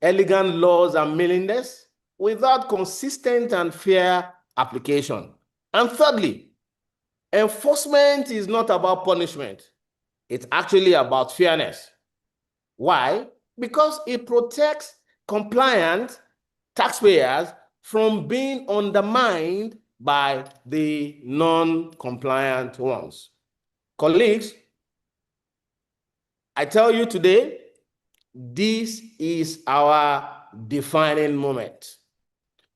elegant laws and meaningless without consistent and fair application. And thirdly, enforcement is not about punishment. It's actually about fairness. Why? Because it protects compliant taxpayers from being undermined by the non-compliant ones. Colleagues, I tell you today, this is our defining moment.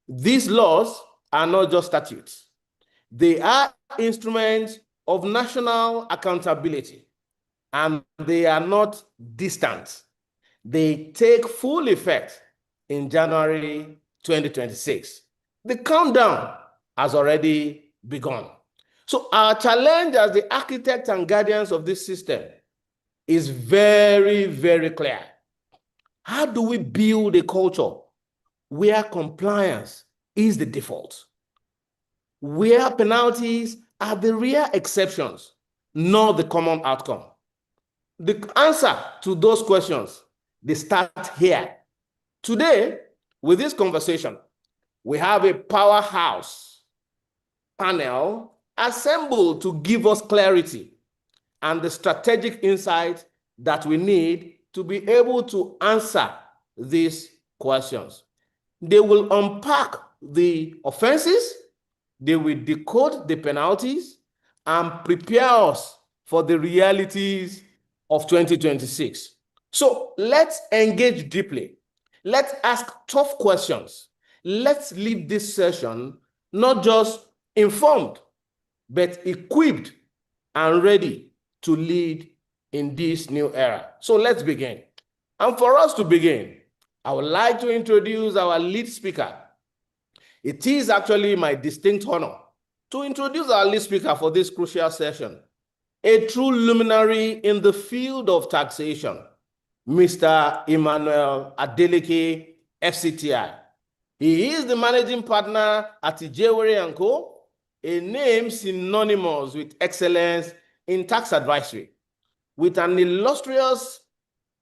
These laws are not just statutes. They are instruments of national accountability, and they are not distant. They take full effect in January 2026. The countdown has already begun. So our challenge as the architects and guardians of this system is very, very clear. How do we build a culture where compliance is the default, where penalties are the rare exceptions, not the common outcome? The answer to those questions, they start here. Today, with this conversation, we have a powerhouse panel assembled to give us clarity and the strategic insight that we need to be able to answer these questions. They will unpack the offenses, they will decode the penalties, and prepare us for the realities of 2026. So let's engage deeply. Let's ask tough questions. Let's leave this session not just informed, but equipped and ready to lead in this new era. So let's begin. And for us to begin, I would like to introduce our lead speaker. It is actually my distinct honor to introduce our lead speaker for this crucial session, a true luminary in the field of taxation, Mr. Emmanuel Adeleke, FCTI. He is the managing partner at Ijewere & Co., a name synonymous with excellence in tax advisory. With an illustrious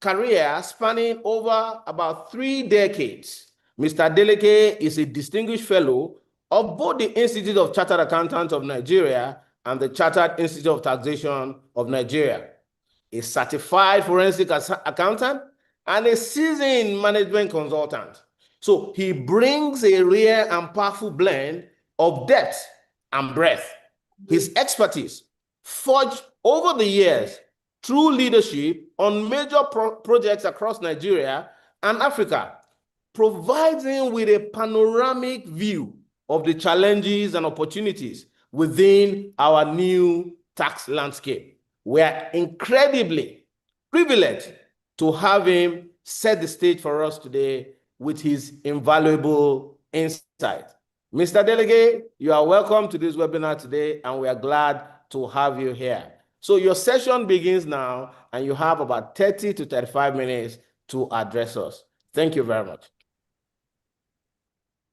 career spanning over about 3 decades, Mr. Adeleke is a distinguished fellow of both the Institute of Chartered Accountants of Nigeria and the Chartered Institute of Taxation of Nigeria, a certified forensic accountant, and a seasoned management consultant. So he brings a rare and powerful blend of depth and breadth. His expertise, forged over the years through leadership on major projects across Nigeria and Africa, provides him with a panoramic view of the challenges and opportunities within our new tax landscape. We are incredibly privileged to have him set the stage for us today with his invaluable insight. Mr. Adeleke, you are welcome to this webinar today, and we are glad to have you here. So your session begins now, and you have about 30 to 35 minutes to address us. Thank you very much.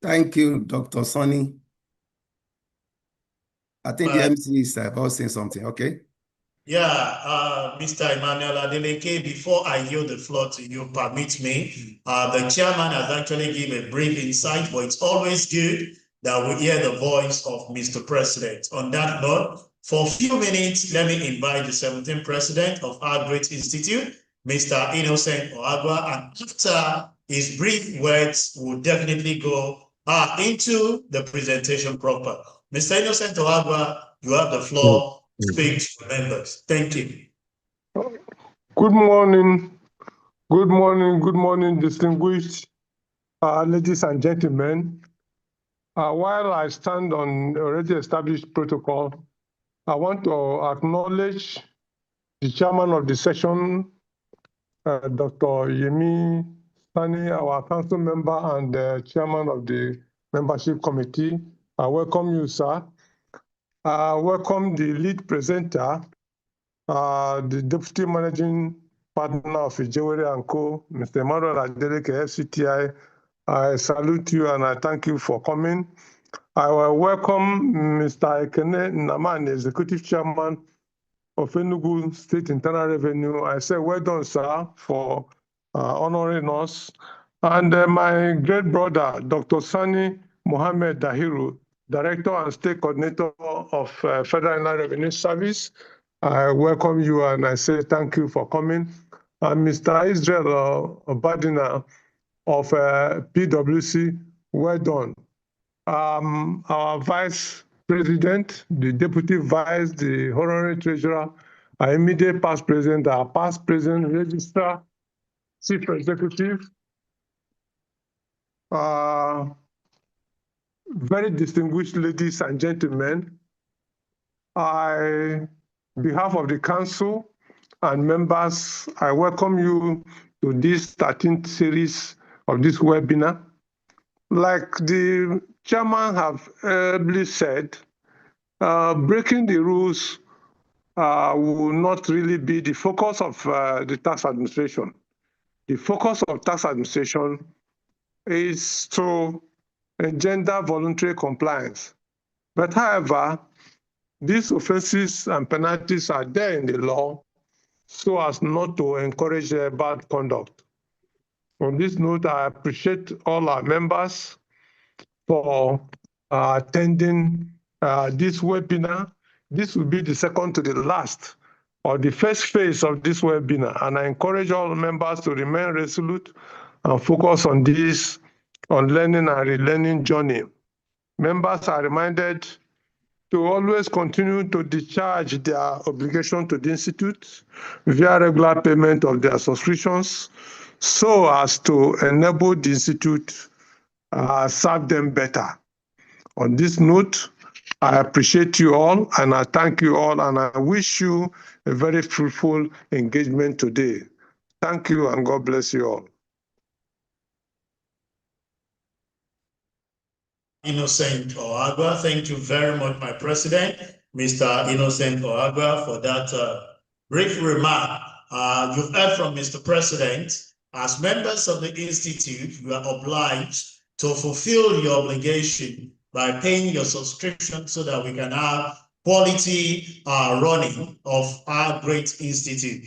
Thank you, Dr. Sonny. I think the MC is about saying something, okay? Yeah, Mr. Emmanuel Adeleke, before I yield the floor to you, permit me, the chairman has actually given a brief insight, but it's always good that we hear the voice of Mr. President. On that note, for a few minutes, let me invite the 17th president of our great institute, Mr. Innocent Oagwa, and after his brief words, we'll definitely go into the presentation proper. Mr. Innocent Oagwa, you have the floor. Speak to members. Thank you. Good morning. Good morning. Good morning, distinguished ladies and gentlemen. While I stand on already established protocol, I want to acknowledge the chairman of the session, Dr. Yemi Sani, our council member and the chairman of the membership committee. I welcome you, sir. Welcome the lead presenter, the deputy managing partner of Ijewere & Co., Mr. Emmanuel Adeleke, FCTI. I salute you and I thank you for coming. I will welcome Mr. Ekene Naman, executive chairman of Enugu State Internal Revenue. I say well done, sir, for honoring us. And my great brother, Dr. Sani Mohammed Dahiru, Director and State Coordinator of Federal Inland Revenue Service. I welcome you and I say thank you for coming. And Mr. Israel Badina of PwC, well done. Our Vice President, the Deputy Vice, the Honorary Treasurer, our immediate past President, our past President, Registrar, Chief Executive, very distinguished ladies and gentlemen, on behalf of the Council and members, I welcome you to this 13th series of this webinar. Like the chairman have ably said, breaking the rules will not really be the focus of the tax administration. The focus of tax administration is to engender voluntary compliance. But however, these offenses and penalties are there in the law so as not to encourage bad conduct. On this note, I appreciate all our members for attending this webinar. This will be the second to the last or the first phase of this webinar, and I encourage all members to remain resolute and focus on this, on learning and relearning journey. Members are reminded to always continue to discharge their obligation to the Institute via regular payment of their subscriptions so as to enable the Institute serve them better. On this note, I appreciate you all and I thank you all and I wish you a very fruitful engagement today. Thank you and God bless you all. Innocent Oagwa, thank you very much, my president, Mr. Innocent Oagwa, for that brief remark. You've heard from Mr. President. As members of the Institute, you are obliged to fulfill your obligation by paying your subscription so that we can have quality running of our great institute,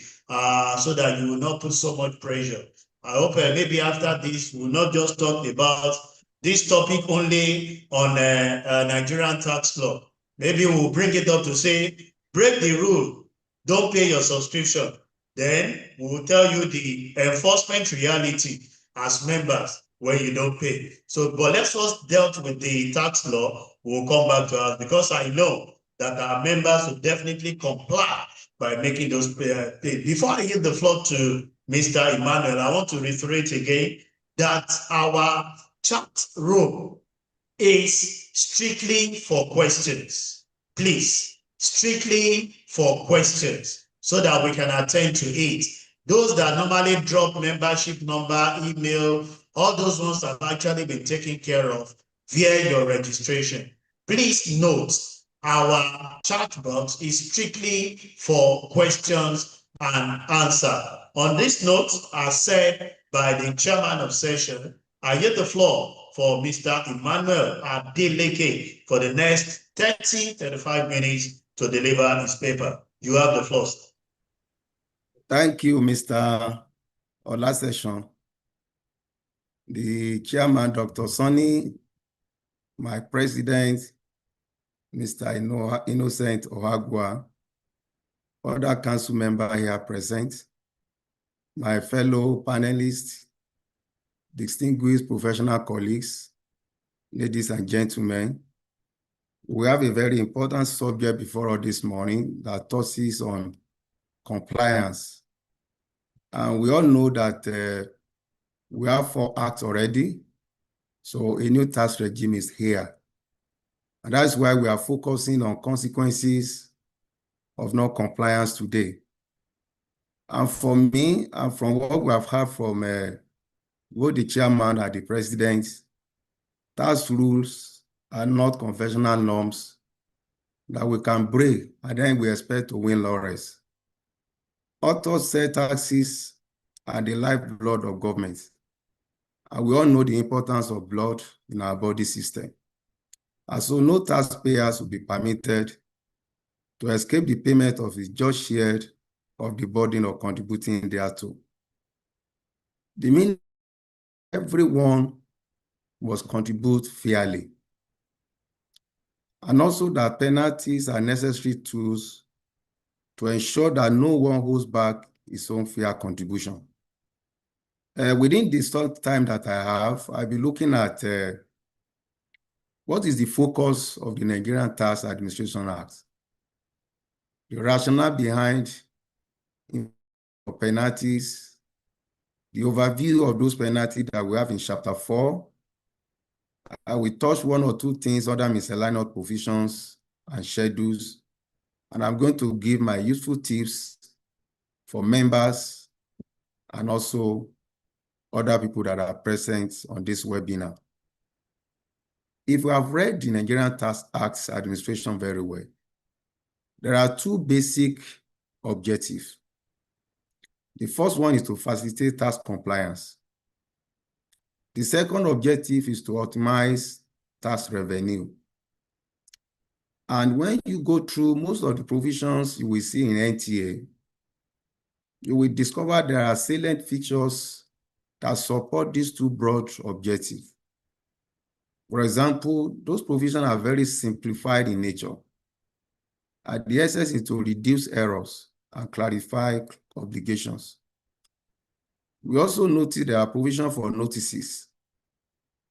so that you will not put so much pressure. I hope maybe after this, we'll not just talk about this topic only on Nigerian tax law. Maybe we'll bring it up to say, break the rule, don't pay your subscription. Then we'll tell you the enforcement reality as members when you don't pay. So, but let's first deal with the tax law. We'll come back to us because I know that our members will definitely comply by making those pay. Before I give the floor to Mr. Emmanuel, I want to reiterate again that our chat room is strictly for questions. Please, strictly for questions so that we can attend to it. Those that normally drop membership number, email, all those ones have actually been taken care of via your registration. Please note, our chat box is strictly for questions and answer. On this note, as said by the chairman of session, I give the floor for Mr. Emmanuel Adeleke for the next 35 minutes to deliver his paper. You have the floor. Thank you, Mr. Olasession. The chairman, Dr. Sonny, my president, Mr. Innocent Oagwa, other council member here present, my fellow panelists, distinguished professional colleagues, ladies and gentlemen, we have a very important subject before us this morning that touches on compliance. And we all know that we have 4 acts already, so a new tax regime is here. And that's why we are focusing on consequences of non-compliance today. And for me, and from what we have heard from both the chairman and the president, tax rules are not conventional norms that we can break, and then we expect to win laurels. Authors say taxes are the lifeblood of government, and we all know the importance of blood in our body system. And so no taxpayers will be permitted to escape the payment of his just share of the burden of contributing thereto. The meaning everyone must contribute fairly. And also that penalties are necessary tools to ensure that no one holds back his own fair contribution. Within the short time that I have, I'll be looking at what is the focus of the Nigerian Tax Administration Act, the rationale behind penalties, the overview of those penalties that we have in Chapter 4. I will touch one or two things, other miscellaneous provisions and schedules, and I'm going to give my useful tips for members and also other people that are present on this webinar. If we have read the Nigerian Tax Act Administration very well, there are two basic objectives. The first one is to facilitate tax compliance. The second objective is to optimize tax revenue. And when you go through most of the provisions you will see in NTA, you will discover there are salient features that support these two broad objectives. For example, those provisions are very simplified in nature. And the essence is to reduce errors and clarify obligations. We also notice there are provisions for notices,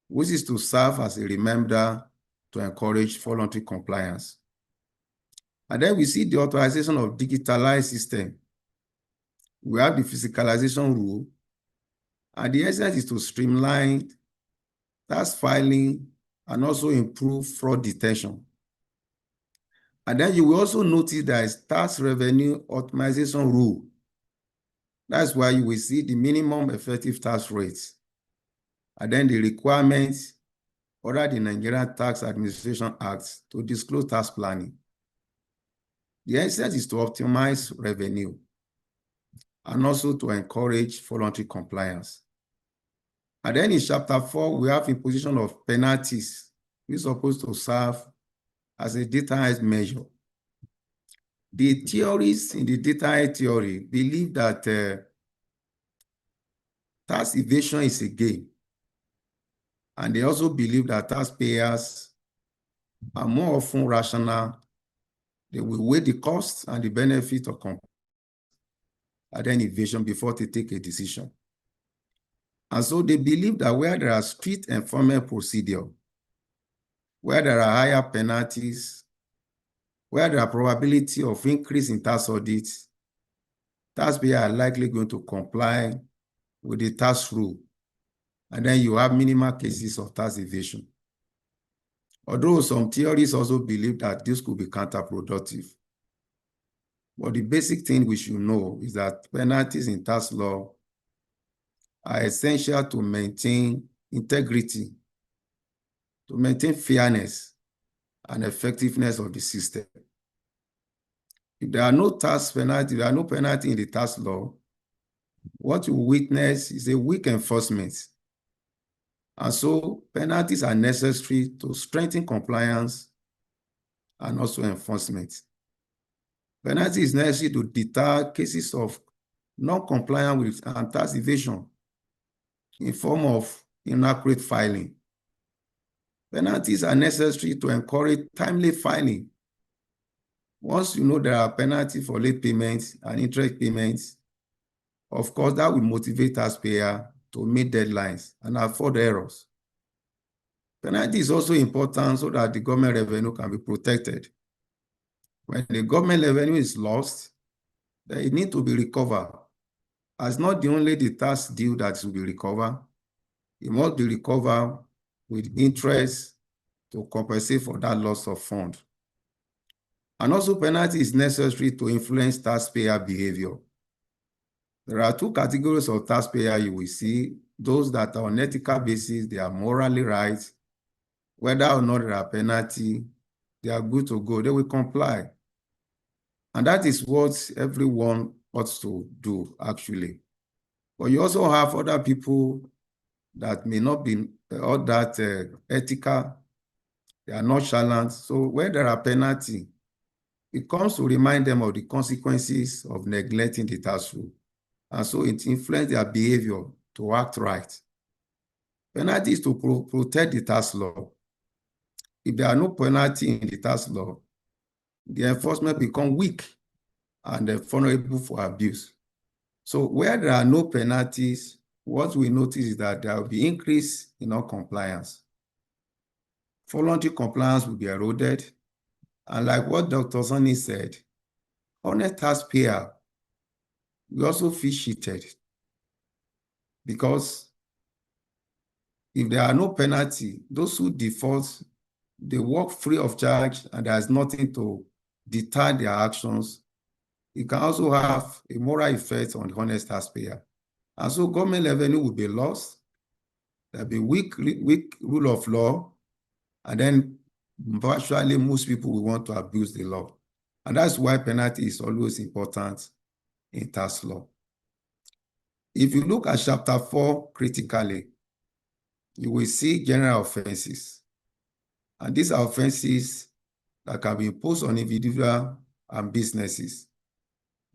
which is to serve as a reminder to encourage voluntary compliance. And then we see the authorization of digitalized system. We have the physicalization rule, and the essence is to streamline tax filing and also improve fraud detection. And then you will also notice there is tax revenue optimization rule. That's why you will see the minimum effective tax rates, and then the requirements under the Nigerian Tax Administration Act to disclose tax planning. The essence is to optimize revenue and also to encourage voluntary compliance. And then in Chapter 4, we have imposition of penalties, which is supposed to serve as a deterrent measure. The theorists in the deterrent theory believe that tax evasion is a game. And they also believe that taxpayers are more often rational. They will weigh the cost and the benefit of compliance and then evasion before they take a decision. And so they believe that where there are strict enforcement procedure, where there are higher penalties, where there are probability of increase in tax audits, taxpayers are likely going to comply with the tax rule. And then you have minimal cases of tax evasion. Although some theories also believe that this could be counterproductive. But the basic thing we should know is that penalties in tax law are essential to maintain integrity, to maintain fairness and effectiveness of the system. If there are no tax penalty, there are no penalty in the tax law, what you witness is a weak enforcement. And so penalties are necessary to strengthen compliance and also enforcement. Penalty is necessary to deter cases of non-compliance with tax evasion in form of inaccurate filing. Penalties are necessary to encourage timely filing. Once you know there are penalties for late payments and interest payments, of course, that will motivate taxpayers to meet deadlines and avoid errors. Penalty is also important so that the government revenue can be protected. When the government revenue is lost, then it needs to be recovered. As not the only the tax due that will be recovered, it must be recovered with interest to compensate for that loss of fund. And also penalty is necessary to influence taxpayer behavior. There are two categories of taxpayer you will see. Those that are on ethical basis, they are morally right. Whether or not there are penalty, they are good to go, they will comply. And that is what everyone ought to do, actually. But you also have other people that may not be all that ethical, they are nonchalant. So when there are penalty, it comes to remind them of the consequences of neglecting the tax rule. And so it influences their behavior to act right. Penalty is to protect the tax law. If there are no penalty in the tax law, the enforcement become weak and vulnerable for abuse. So where there are no penalties, what we notice is that there will be increase in non-compliance. Voluntary compliance will be eroded. And like what Dr. Sonny said, honest taxpayer will also feel cheated, because if there are no penalty, those who default, they work free of charge and there's nothing to deter their actions. It can also have a moral effect on the honest taxpayer. And so government revenue will be lost. There'll be weak rule of law, and then virtually most people will want to abuse the law. And that's why penalty is always important in tax law. If you look at chapter 4 critically, you will see general offenses. And these are offenses that can be imposed on individuals and businesses.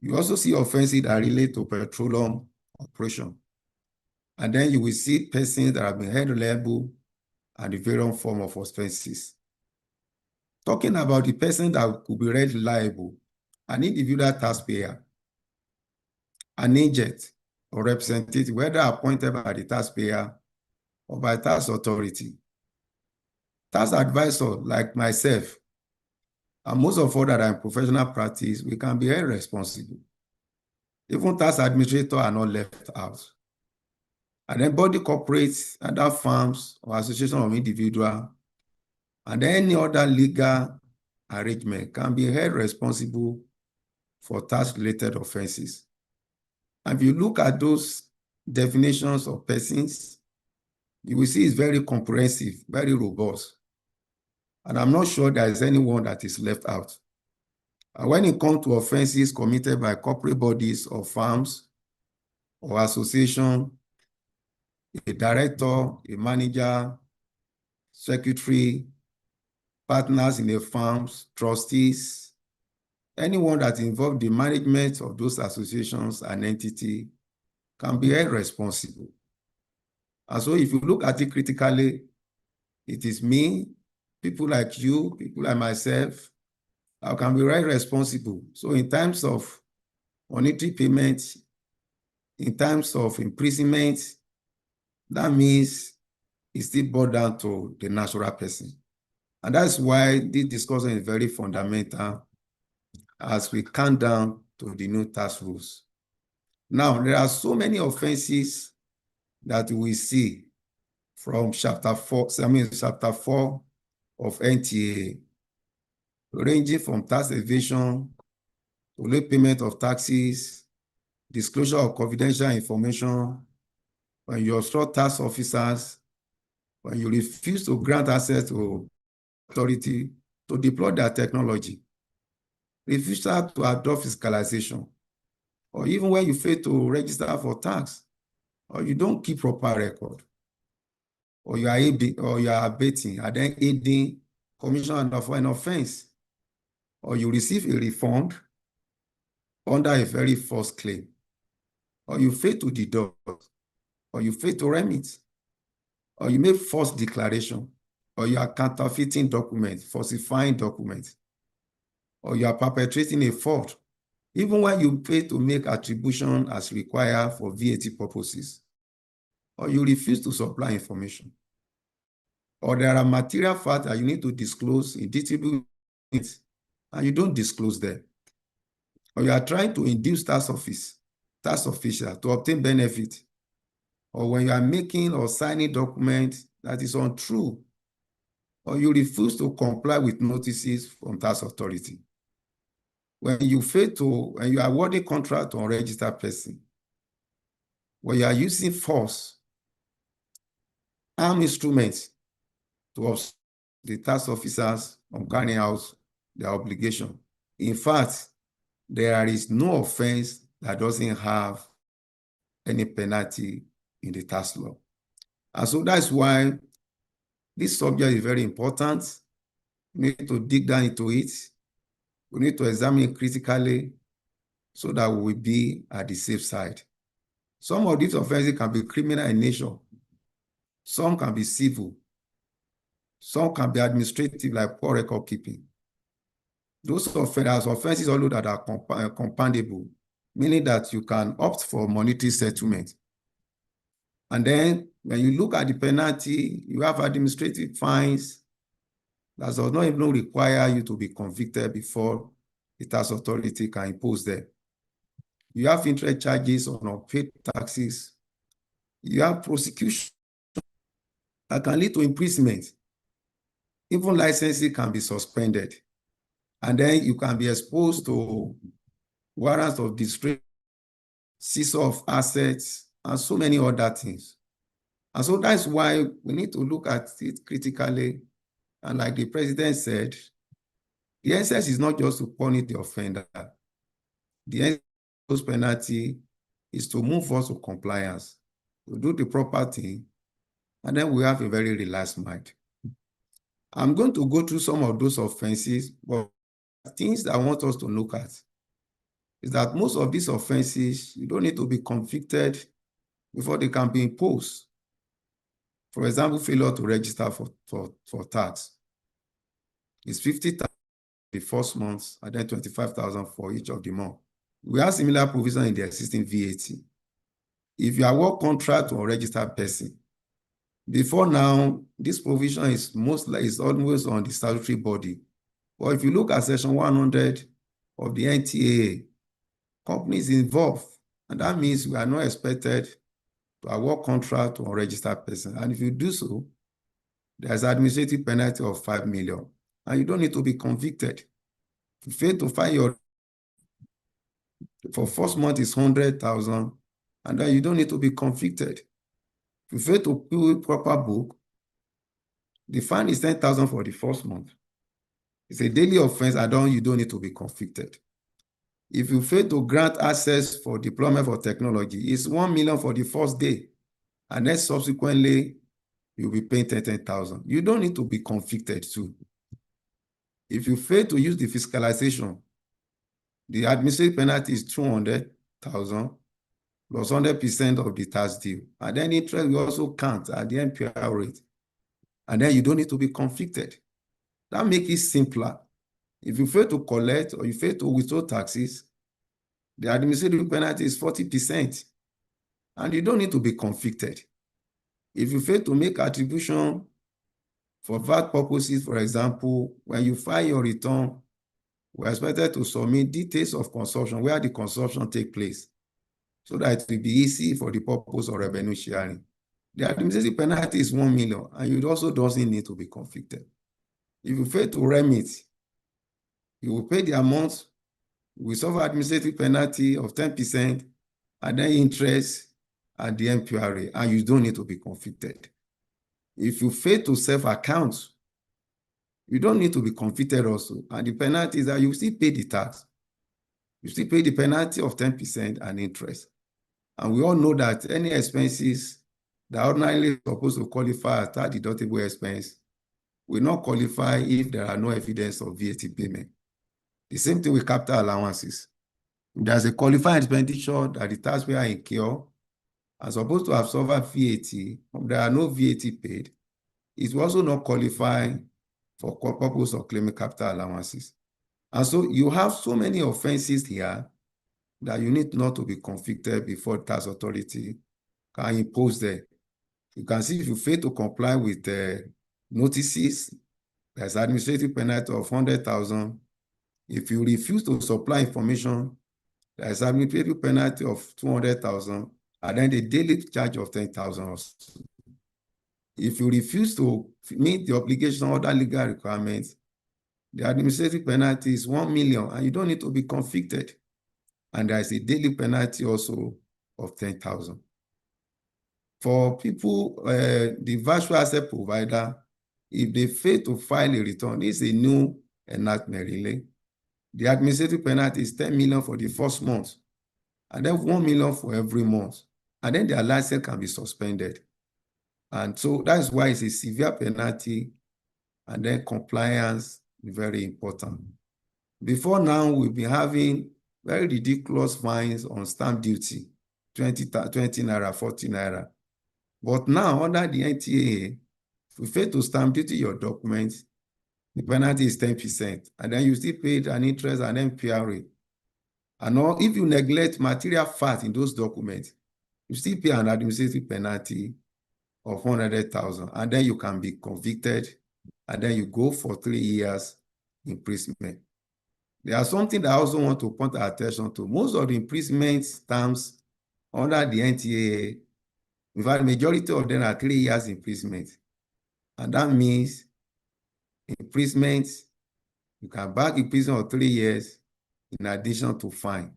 You also see offenses that relate to petroleum operation. And then you will see persons that have been held liable and the various form of offenses. Talking about the person that could be held liable, an individual taxpayer, an agent or representative, whether appointed by the taxpayer or by tax authority. Tax advisor like myself, and most of us that are in professional practice, we can be held responsible. Even tax administrators are not left out. And then body corporates, other firms or association of individuals, and any other legal arrangement can be held responsible for tax-related offenses. And if you look at those definitions of persons, you will see it's very comprehensive, very robust. And I'm not sure there is anyone that is left out. And when it comes to offenses committed by corporate bodies or firms or association, a director, a manager, secretary, partners in the firms, trustees, anyone that involved in the management of those associations and entity can be held responsible. And so if you look at it critically, it is me, people like you, people like myself, I can be held responsible. So in terms of monetary payment, in terms of imprisonment, that means it's still brought down to the natural person. And that's why this discussion is very fundamental as we count down to the new tax rules. Now, there are so many offenses that we see from chapter 4 of NTA, ranging from tax evasion to late payment of taxes, disclosure of confidential information, when you obstruct tax officers, when you refuse to grant access to authority to deploy their technology, refusal to adopt fiscalization, or even when you fail to register for tax, or you don't keep proper record, or you are abating and then aiding commission of an offense, or you receive a refund under a very false claim, or you fail to deduct, or you fail to remit, or you make false declaration, or you are counterfeiting documents, falsifying documents, or you are perpetrating a fraud, even when you fail to make attribution as required for VAT purposes, or you refuse to supply information, or there are material facts that you need to disclose in detail and you don't disclose them, or you are trying to induce tax official to obtain benefit, or when you are making or signing documents that is untrue, or you refuse to comply with notices from tax authority. When you are awarding contract to unregistered person, when you are using force, armed instruments to obstruct the tax officers from carrying out their obligation. In fact, there is no offense that doesn't have any penalty in the tax law. And so that's why this subject is very important. We need to dig down into it. We need to examine it critically so that we will be at the safe side. Some of these offenses can be criminal in nature. Some can be civil. Some can be administrative, like poor record keeping. Those offenses although that are compoundable, meaning that you can opt for monetary settlement. And then when you look at the penalty, you have administrative fines that does not even require you to be convicted before the tax authority can impose them. You have interest charges on unpaid taxes. You have prosecution that can lead to imprisonment. Even licensing can be suspended. And then you can be exposed to warrants of distress, seizure of assets, and so many other things. And so that's why we need to look at it critically. And like the president said, the essence is not just to punish the offender. The essence of penalty is to move us to compliance, to do the proper thing, and then we have a very relaxed mind. I'm going to go through some of those offenses, but things that I want us to look at is that most of these offenses, you don't need to be convicted before they can be imposed. For example, failure to register for tax is 50,000 the first month and then 25,000 for each of the month. We have similar provision in the existing VAT. If you are work contract or registered person, before now, this provision is almost on the statutory body. But if you look at section 100 of the NTAA, companies involved, and that means we are not expected to have work contract or registered person. And if you do so, there's an administrative penalty of 5 million, and you don't need to be convicted. If you fail to file your, for first month is 100,000, and then you don't need to be convicted. If you fail to pay proper book, the fine is 10,000 for the first month. It's a daily offense, and you don't need to be convicted. If you fail to grant access for deployment for technology, it's 1 million for the first day, and then subsequently, you'll be paying 10,000. You don't need to be convicted too. If you fail to use the fiscalization, the administrative penalty is 200,000 plus 100% of the tax due. And then interest will also count at the NPR rate. And then you don't need to be convicted. That makes it simpler. If you fail to collect or you fail to withhold taxes, the administrative penalty is 40%. And you don't need to be convicted. If you fail to make attribution for VAT purposes, for example, when you file your return, we're expected to submit details of consumption, where the consumption takes place, so that it will be easy for the purpose of revenue sharing. The administrative penalty is 1 million, and you also doesn't need to be convicted. If you fail to remit, you will pay the amount, we suffer administrative penalty of 10%, and then interest at the NPRA, and you don't need to be convicted. If you fail to self-account, you don't need to be convicted also. And the penalty is that you still pay the tax. You still pay the penalty of 10% and interest. And we all know that any expenses that ordinarily supposed to qualify as tax-deductible expense will not qualify if there are no evidence of VAT payment. The same thing with capital allowances. If there's a qualifying expenditure that the taxpayer incur and supposed to have suffered VAT, but there are no VAT paid, it will also not qualify for purpose of claiming capital allowances. And so you have so many offenses here that you need not to be convicted before tax authority can impose them. You can see if you fail to comply with the notices, there's administrative penalty of 100,000. If you refuse to supply information, there's administrative penalty of 200,000, and then the daily charge of 10,000. If you refuse to meet the obligation or other legal requirements, the administrative penalty is 1 million, and you don't need to be convicted. And there is a daily penalty also of 10,000. For people, the virtual asset provider, if they fail to file a return, it's a new enactment really. The administrative penalty is 10 million for the first month, and then 1 million for every month. And then their license can be suspended. And so that's why it's a severe penalty, and then compliance is very important. Before now, we've been having very ridiculous fines on stamp duty, 20 naira, 40 naira. But now, under the NTAA, if you fail to stamp duty your documents, the penalty is 10%. And then you still pay an interest and then PRA. And all, if you neglect material fact in those documents, you still pay an administrative penalty of 100,000. And then you can be convicted. And then you go for 3 years imprisonment. There is something that I also want to point attention to. Most of the imprisonment terms under the NTAA, in fact, the majority of them are 3 years imprisonment. And that means imprisonment, you can back in prison for 3 years in addition to fine.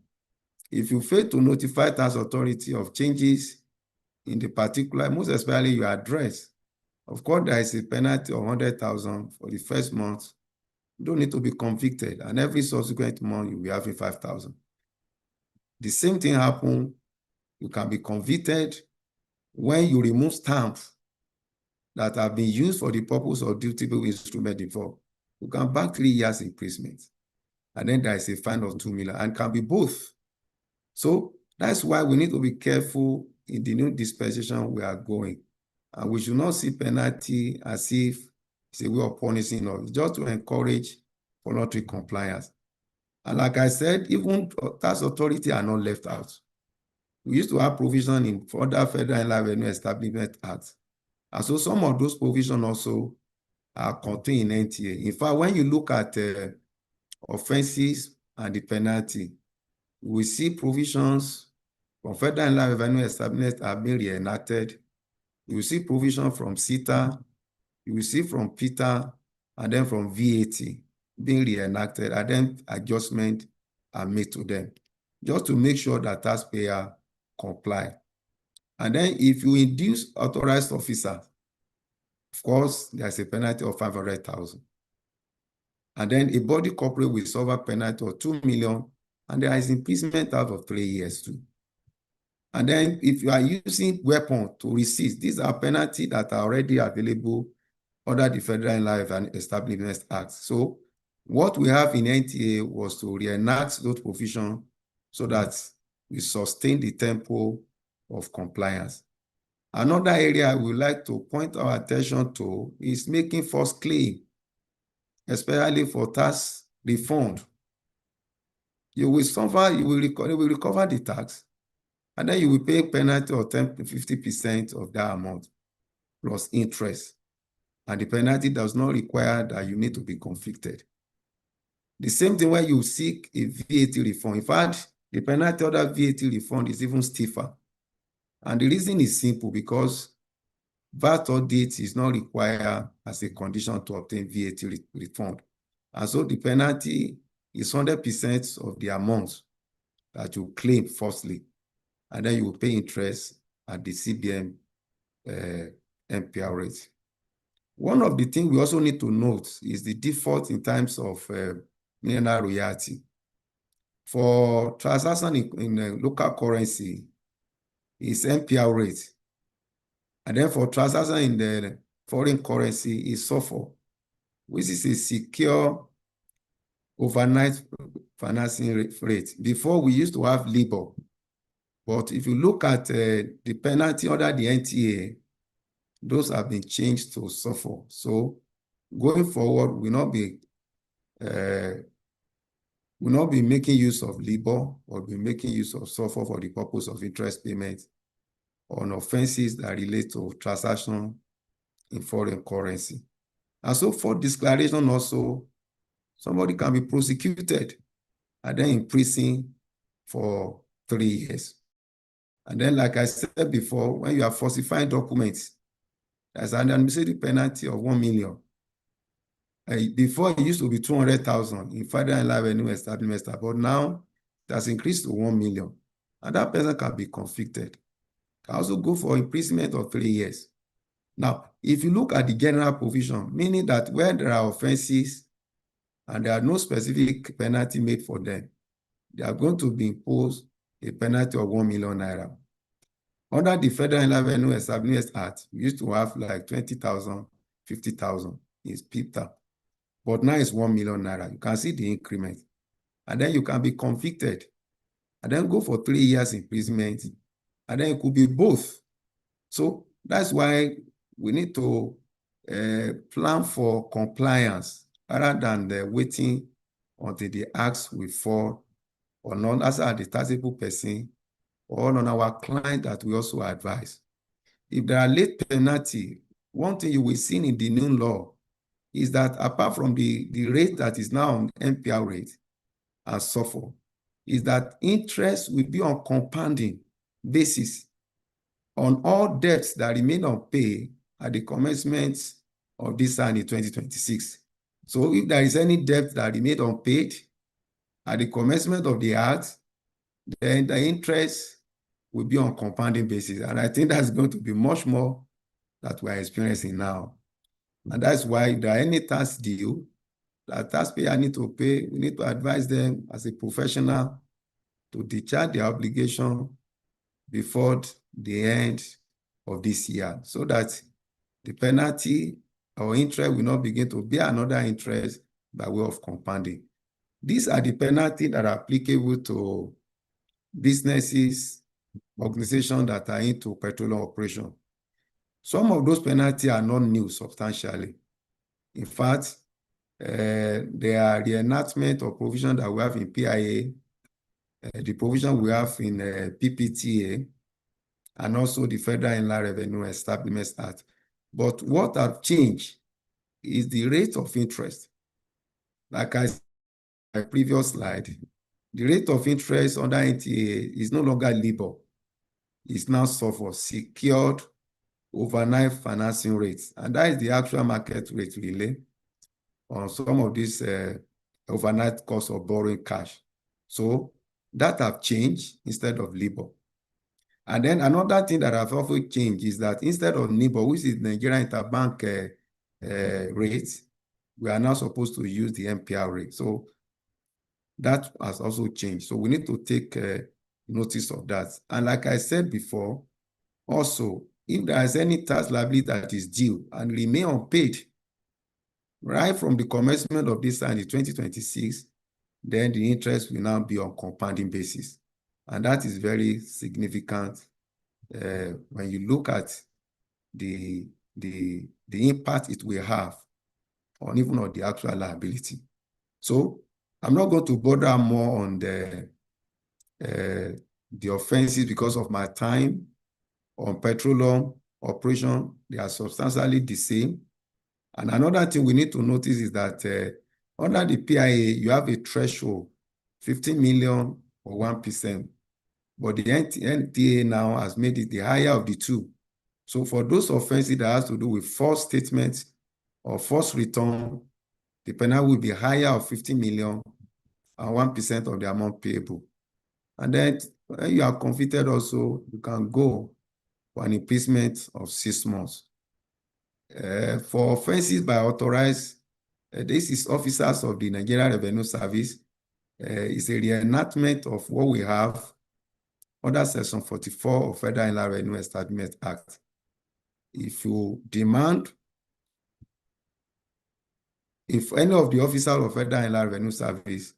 If you fail to notify tax authority of changes in the particular, most especially your address, of course, there is a penalty of 100,000 for the first month. You don't need to be convicted, and every subsequent month you'll be having 5,000. The same thing happens. You can be convicted when you remove stamps that have been used for the purpose of dutiable instrument before. You can back 3 years imprisonment. And then there is a fine of 2 million, and can be both. So that's why we need to be careful in the new dispensation we are going. And we should not see penalty as if it's a way of punishing us, just to encourage voluntary compliance. And like I said, even tax authority are not left out. We used to have provision in other Federal Inland Revenue Establishment Act. And so some of those provisions also are contained in NTA. In fact, when you look at offenses and the penalty, we see provisions from Federal Inland Revenue Establishment have been reenacted. You will see provision from CITN, you will see from PITA, and then from VAT being reenacted, and then adjustments are made to them, just to make sure that taxpayers comply. And then if you induce authorized officer, of course, there's a penalty of 500,000. And then a body corporate will suffer a penalty of 2 million, and there is imprisonment out of 3 years too. And then if you are using weapon to resist, these are penalties that are already available under the Federal Inland Revenue Establishment Act. So what we have in NTA was to reenact those provisions so that we sustain the tempo of compliance. Another area I would like to point our attention to is making false claim, especially for tax refund. You will recover the tax, and then you will pay a penalty of 10 to 50% of that amount plus interest. And the penalty does not require that you need to be convicted. The same thing when you seek a VAT refund. In fact, the penalty of that VAT refund is even stiffer. And the reason is simple, because VAT audit is not required as a condition to obtain VAT refund. And so the penalty is 100% of the amount that you claim falsely. And then you will pay interest at the CBN MPR rate. One of the things we also need to note is the default in terms of mineral royalty. For transaction in local currency, is MPR rate. And then for transaction in the foreign currency is SOFR, which is a secure overnight financing rate. Before, we used to have LIBOR. But if you look at the penalty under the NTA, those have been changed to SOFR. So going forward, we'll not be making use of LIBOR, or be making use of SOFR for the purpose of interest payment on offenses that relate to transaction in foreign currency. And so for declaration also, somebody can be prosecuted and then in prison for 3 years. And then, like I said before, when you are falsifying documents, there's an administrative penalty of 1 million. Before, it used to be 200,000 in Federal Inland Revenue Establishment, but now it has increased to 1 million. And that person can be convicted. Can also go for imprisonment of 3 years. Now, if you look at the general provision, meaning that when there are offenses and there are no specific penalty made for them, they are going to be imposed a penalty of 1 million naira. Under the Federal Inland Revenue Establishment Act, we used to have like 20,000, 50,000 in PITA. But now it's 1 million naira. You can see the increment. And then you can be convicted and then go for 3 years imprisonment. And then it could be both. So That's why we need to plan for compliance rather than waiting until the acts will fall or not as a detachable person or on our client that we also advise. If there are late penalty, one thing you will see in the new law is that apart from the rate that is now on NPR rate and so forth, is that interest will be on compounding basis on all debts that remain unpaid at the commencement of this year in 2026. So if there is any debt that remained unpaid at the commencement of the act, then the interest will be on compounding basis. And I think that's going to be much more that we are experiencing now. And that's why if there are any tax due that taxpayer need to pay, we need to advise them as a professional to discharge their obligation before the end of this year, so that the penalty or interest will not begin to bear another interest by way of compounding. These are the penalties that are applicable to businesses, organizations that are into petroleum operation. Some of those penalties are not new substantially. In fact, they are the enactment of provision that we have in PIA, the provision we have in PPTA, and also the Federal Inland Revenue Establishment Act. But what have changed is the rate of interest. Like I said in my previous slide, the rate of interest under NTA is no longer LIBOR. It's now SOFR, secured overnight financing rates. And that is the actual market rate really on some of these overnight cost of borrowing cash. So that have changed instead of LIBOR. And then another thing that have also changed is that instead of NIBOR, which is Nigerian Interbank rate, we are now supposed to use the NPR rate. So that has also changed. So we need to take notice of that. And like I said before, also, if there is any tax liability that is due and remain unpaid, right from the commencement of this year in 2026, then the interest will now be on compounding basis. And that is very significant when you look at the impact it will have on even on the actual liability. So I'm not going to bother more on the offenses because of my time on petroleum operation. They are substantially the same. And another thing we need to notice is that under the PIA, you have a threshold, 15 million or 1%. But the NTA now has made it the higher of the two. So for those offenses that has to do with false statements or false return, the penalty will be higher of 50 million and 1% of the amount payable. And then when you are convicted also, you can go for an imprisonment of 6 months. For offenses by authorized, this is officers of the Nigerian Revenue Service. It's a reenactment of what we have under Section 44 of Federal Inland Revenue Establishment Act. If you demand, if any of the officers of Federal Inland Revenue Service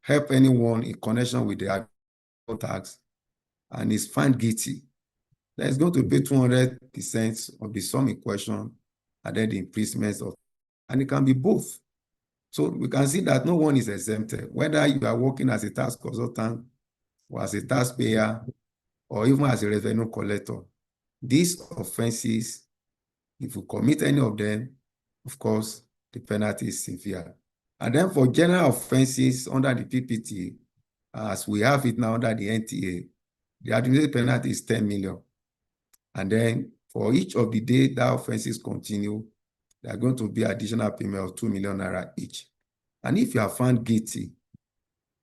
help anyone in connection with the tax and is found guilty, then it's going to pay 200% of the sum in question and then the imprisonment of, and it can be both. So we can see that no one is exempted, whether you are working as a tax consultant or as a taxpayer or even as a revenue collector. These offenses, if you commit any of them, of course, the penalty is severe. And then for general offenses under the PPT, as we have it now under the NTA, the administrative penalty is 10 million. And then for each of the day that offenses continue, they are going to be additional payment of 2 million naira each. And if you are found guilty,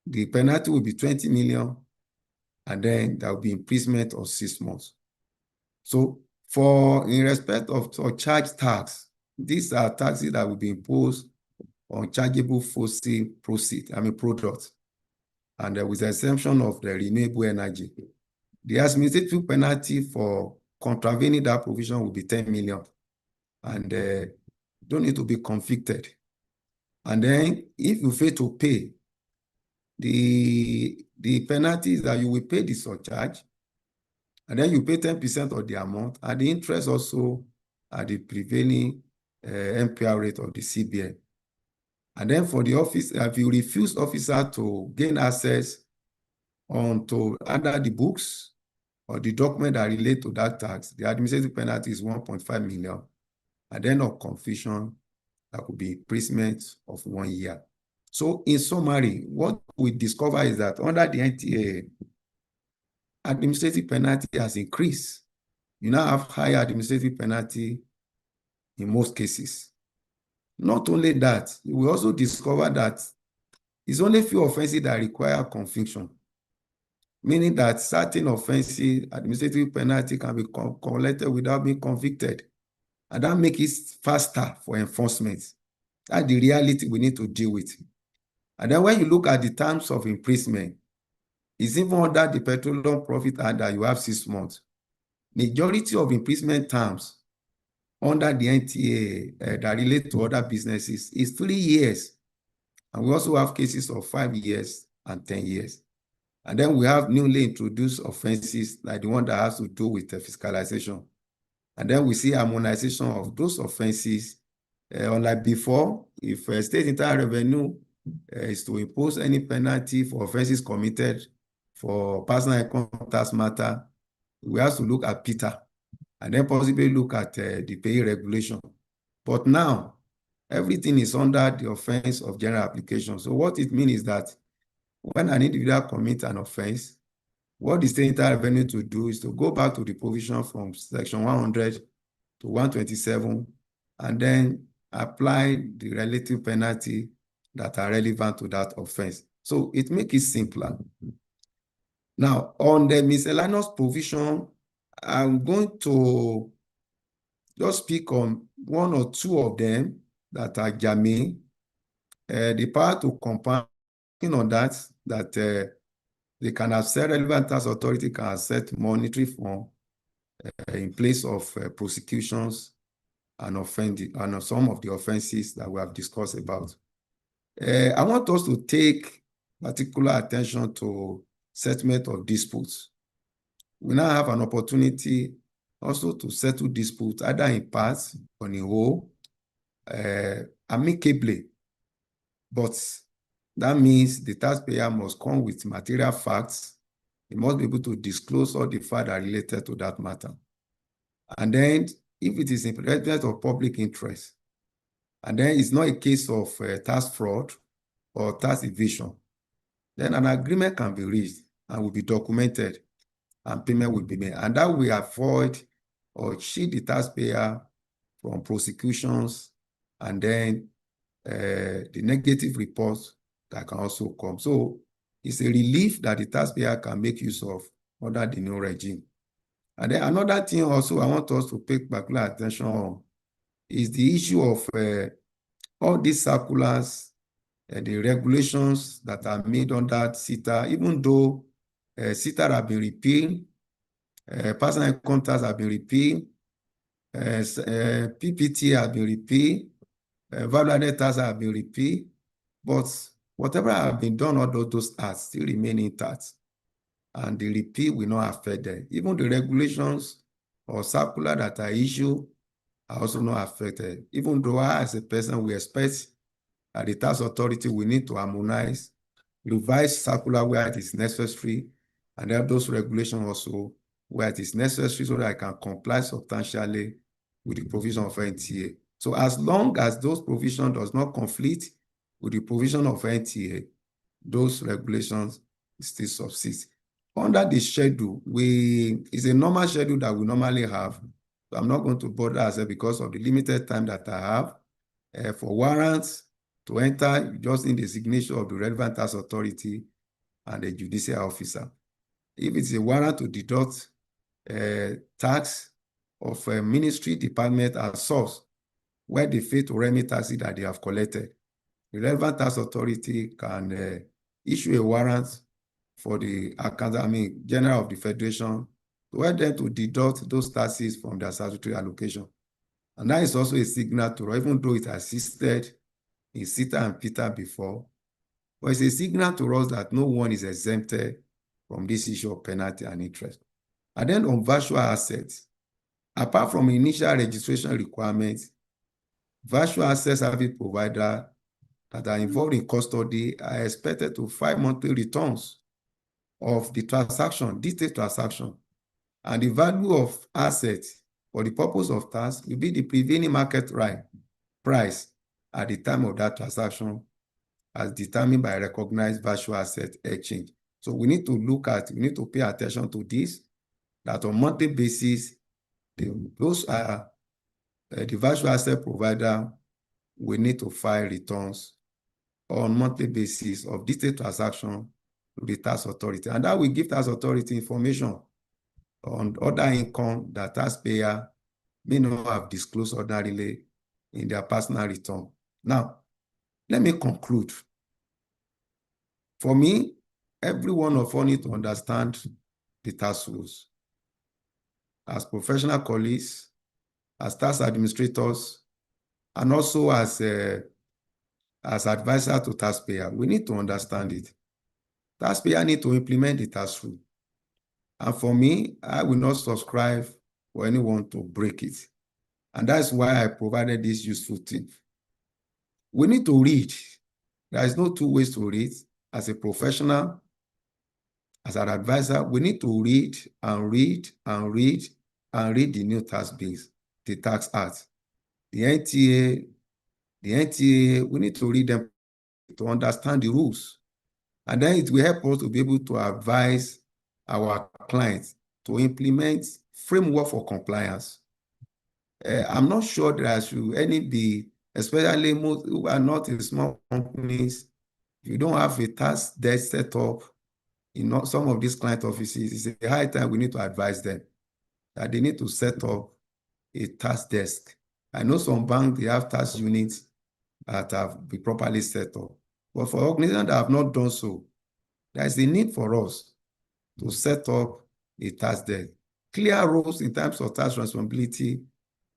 the penalty will be 20 million, and then there will be imprisonment of 6 months. So in respect of charge tax, these are taxes that will be imposed on chargeable fossil products, and with the exemption of the renewable energy. The administrative penalty for contravening that provision will be 10 million, and don't need to be convicted. And then if you fail to pay, the penalty is that you will pay the surcharge, And then you pay 10% of the amount, and the interest also at the prevailing MPR rate of the CBN. And then for the office, if you refuse officer to gain access onto under the books or the document that relate to that tax, the administrative penalty is 1.5 million. And then of confusion, that could be imprisonment of 1 year. So in summary, what we discover is that under the NTA, administrative penalty has increased. You now have higher administrative penalty in most cases. Not only that, we also discover that it's only few offenses that require conviction, meaning that certain offenses, administrative penalty can be collected without being convicted. And that makes it faster for enforcement. That's the reality we need to deal with. And then when you look at the terms of imprisonment, it's even under the Petroleum Profit Act that you have 6 months. Majority of imprisonment terms under the NTA that relate to other businesses is 3 years. And we also have cases of 5 years and 10 years. And then we have newly introduced offenses like the one that has to do with fiscalization. And then we see harmonization of those offenses. Unlike before, if state internal revenue is to impose any penalty for offenses committed for personal income tax matter, we have to look at PITA and then possibly look at the pay regulation. But now, everything is under the offense of general application. So what it means is that when an individual commits an offense, what the state internal revenue to do is to go back to the provision from section 100 to 127 and then apply the relative penalty that are relevant to that offense. So it makes it simpler. Now, on the miscellaneous provision, I'm going to just speak on 1 or 2 of them that are germane. The power to compound on that they can accept, relevant tax authority can accept monetary form in place of prosecutions and offending and some of the offenses that we have discussed about. I want us to take particular attention to settlement of disputes. We now have an opportunity also to settle disputes either in parts or in whole, amicably. But that means the taxpayer must come with material facts. He must be able to disclose all the facts that are related to that matter. And then if it is in representative of public interest, and then it's not a case of tax fraud or tax evasion, then an agreement can be reached and will be documented and payment will be made. And that will avoid or shield the taxpayer from prosecutions and then the negative reports that can also come. So it's a relief that the taxpayer can make use of under the new regime. And then another thing also I want us to pay particular attention on is the issue of all these circulars and the regulations that are made under CITA, even though CITA have been repealed, personal income tax have been repealed, PPT have been repealed, value-added tax have been repealed, but whatever have been done, all those acts still remain intact, and the repeal will not affect them. Even the regulations or circular that are issued are also not affected. Even though I, as a person, we expect that the tax authority will need to harmonize, revise circular where it is necessary, and have those regulations also where it is necessary so that I can comply substantially with the provision of NTA. So as long as those provisions does not conflict with the provision of NTA, those regulations still subsist. Under the schedule, it's a normal schedule that we normally have. So I'm not going to bother ourselves because of the limited time that I have. For warrants to enter, you just need the signature of the relevant tax authority and the judicial officer. If it's a warrant to deduct tax of a ministry, department, and source, where they fail to remit taxes that they have collected, the relevant tax authority can issue a warrant for the General of the Federation to help them to deduct those taxes from their statutory allocation. And that is also a signal to, even though it assisted in CITA and PITA before, but it's a signal to us that no one is exempted from this issue of penalty and interest. And then on virtual assets, apart from initial registration requirements, virtual asset service providers that are involved in custody are expected to file monthly returns of the transaction, detailed transaction, and the value of assets for the purpose of tax will be the prevailing market price at the time of that transaction as determined by a recognized virtual asset exchange. So we need to pay attention to this, that on monthly basis, the virtual asset provider will need to file returns on monthly basis of detailed transaction to the tax authority. And that will give tax authority information on other income that taxpayer may not have disclosed ordinarily in their personal return. Now, let me conclude. For me, every one of us need to understand the tax rules. As professional colleagues, as tax administrators, and also as advisor to taxpayer, we need to understand it. Taxpayer need to implement the tax rule. And for me, I will not subscribe for anyone to break it. And that's why I provided this useful thing. We need to read. There is no two ways to read. As a professional, as an advisor, we need to read and read and read and read the new tax bills, the tax act, the NTA, we need to read them to understand the rules. And then it will help us to be able to advise our clients to implement framework for compliance. I'm not sure there should any be, especially most who are not in small companies, if you don't have a tax desk set up in some of these client offices, it's a high time we need to advise them that they need to set up a tax desk. I know some banks, they have tax units that have been properly set up. But for organizations that have not done so, there is a need for us to set up a tax desk. Clear rules in terms of tax responsibility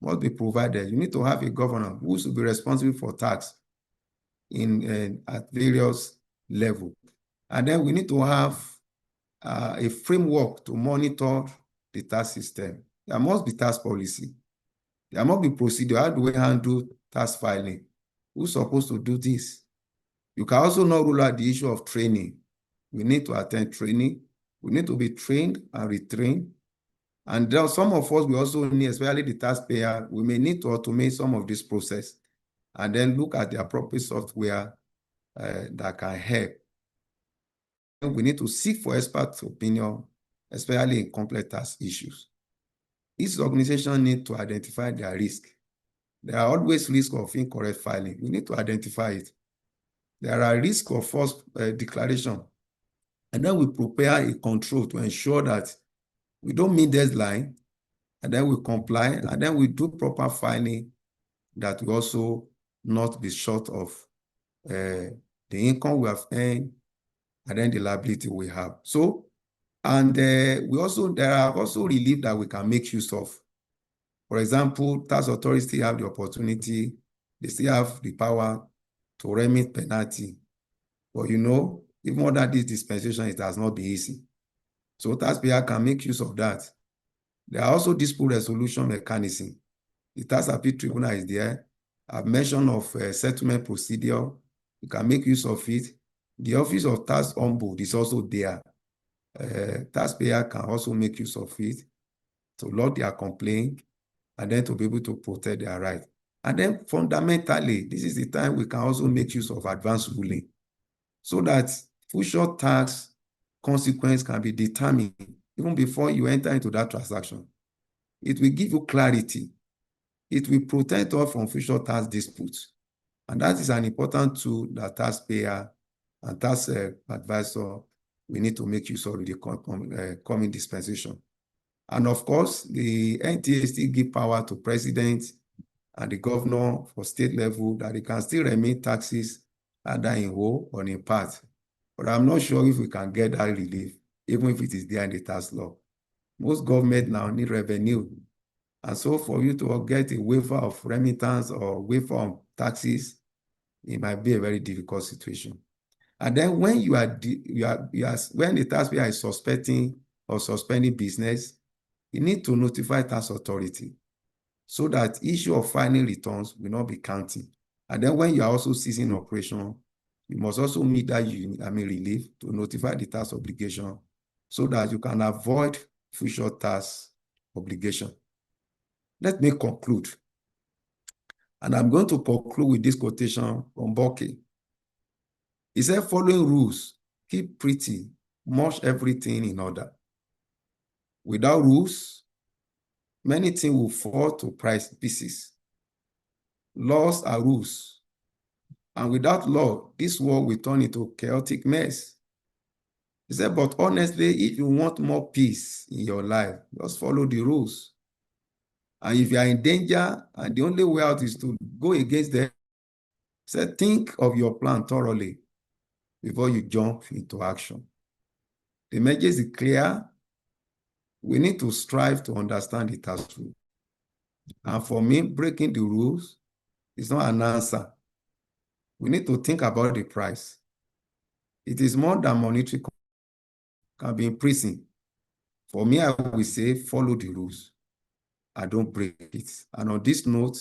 must be provided. You need to have a governor who should be responsible for tax at various levels. And then we need to have a framework to monitor the tax system. There must be tax policy. There must be procedure. How do we handle tax filing? Who's supposed to do this? You can also not rule out the issue of training. We need to attend training. We need to be trained and retrained. And there are some of us, we also need, especially the taxpayer, we may need to automate some of this process and then look at the appropriate software that can help. We need to seek for expert opinion, especially in complex tax issues. Each organization needs to identify their risk. There are always risks of incorrect filing. We need to identify it. There are risks of false declaration. And then we prepare a control to ensure that we don't meet deadline, and then we comply, and then we do proper filing that we also not be short of the income we have earned and then the liability we have. So, and there are also relief that we can make use of. For example, tax authorities still have the opportunity, they still have the power to remit penalty. But you know, even under this dispensation, it has not been easy. So taxpayer can make use of that. There are also dispute resolution mechanism. The tax appeal tribunal is there. I've mentioned of settlement procedure. You can make use of it. The office of tax ombud is also there. Taxpayer can also make use of it to lodge their complaint and then to be able to protect their right. And then fundamentally, this is the time we can also make use of advanced ruling so that future tax consequence can be determined even before you enter into that transaction. It will give you clarity. It will protect us from future tax disputes. And that is an important tool that taxpayer and tax advisor, we need to make use of the coming dispensation. And of course, the NTA still give power to president and the governor for state level that they can still remit taxes either in whole or in part. But I'm not sure if we can get that relief, even if it is there in the tax law. Most government now need revenue. And so for you to get a waiver of remittance or waiver of taxes, it might be a very difficult situation. And then when when the taxpayer is suspecting or suspending business, you need to notify tax authority so that issue of filing returns will not be counting. And then when you are also ceasing operation, you must also meet that relief to notify the tax obligation so that you can avoid future tax obligation. Let me conclude. And I'm going to conclude with this quotation from Boke. He said, following rules, keep pretty much everything in order. Without rules, many things will fall to pieces. Laws are rules. And without law, this world will turn into a chaotic mess. He said, but honestly, if you want more peace in your life, just follow the rules. And if you are in danger, and the only way out is to go against them, he said, think of your plan thoroughly before you jump into action. The message is clear. We need to strive to understand the tax rule. And for me, breaking the rules is not an answer. We need to think about the price. It is more than monetary, can be in prison. For me, I will say, follow the rules and don't break it. And on this note,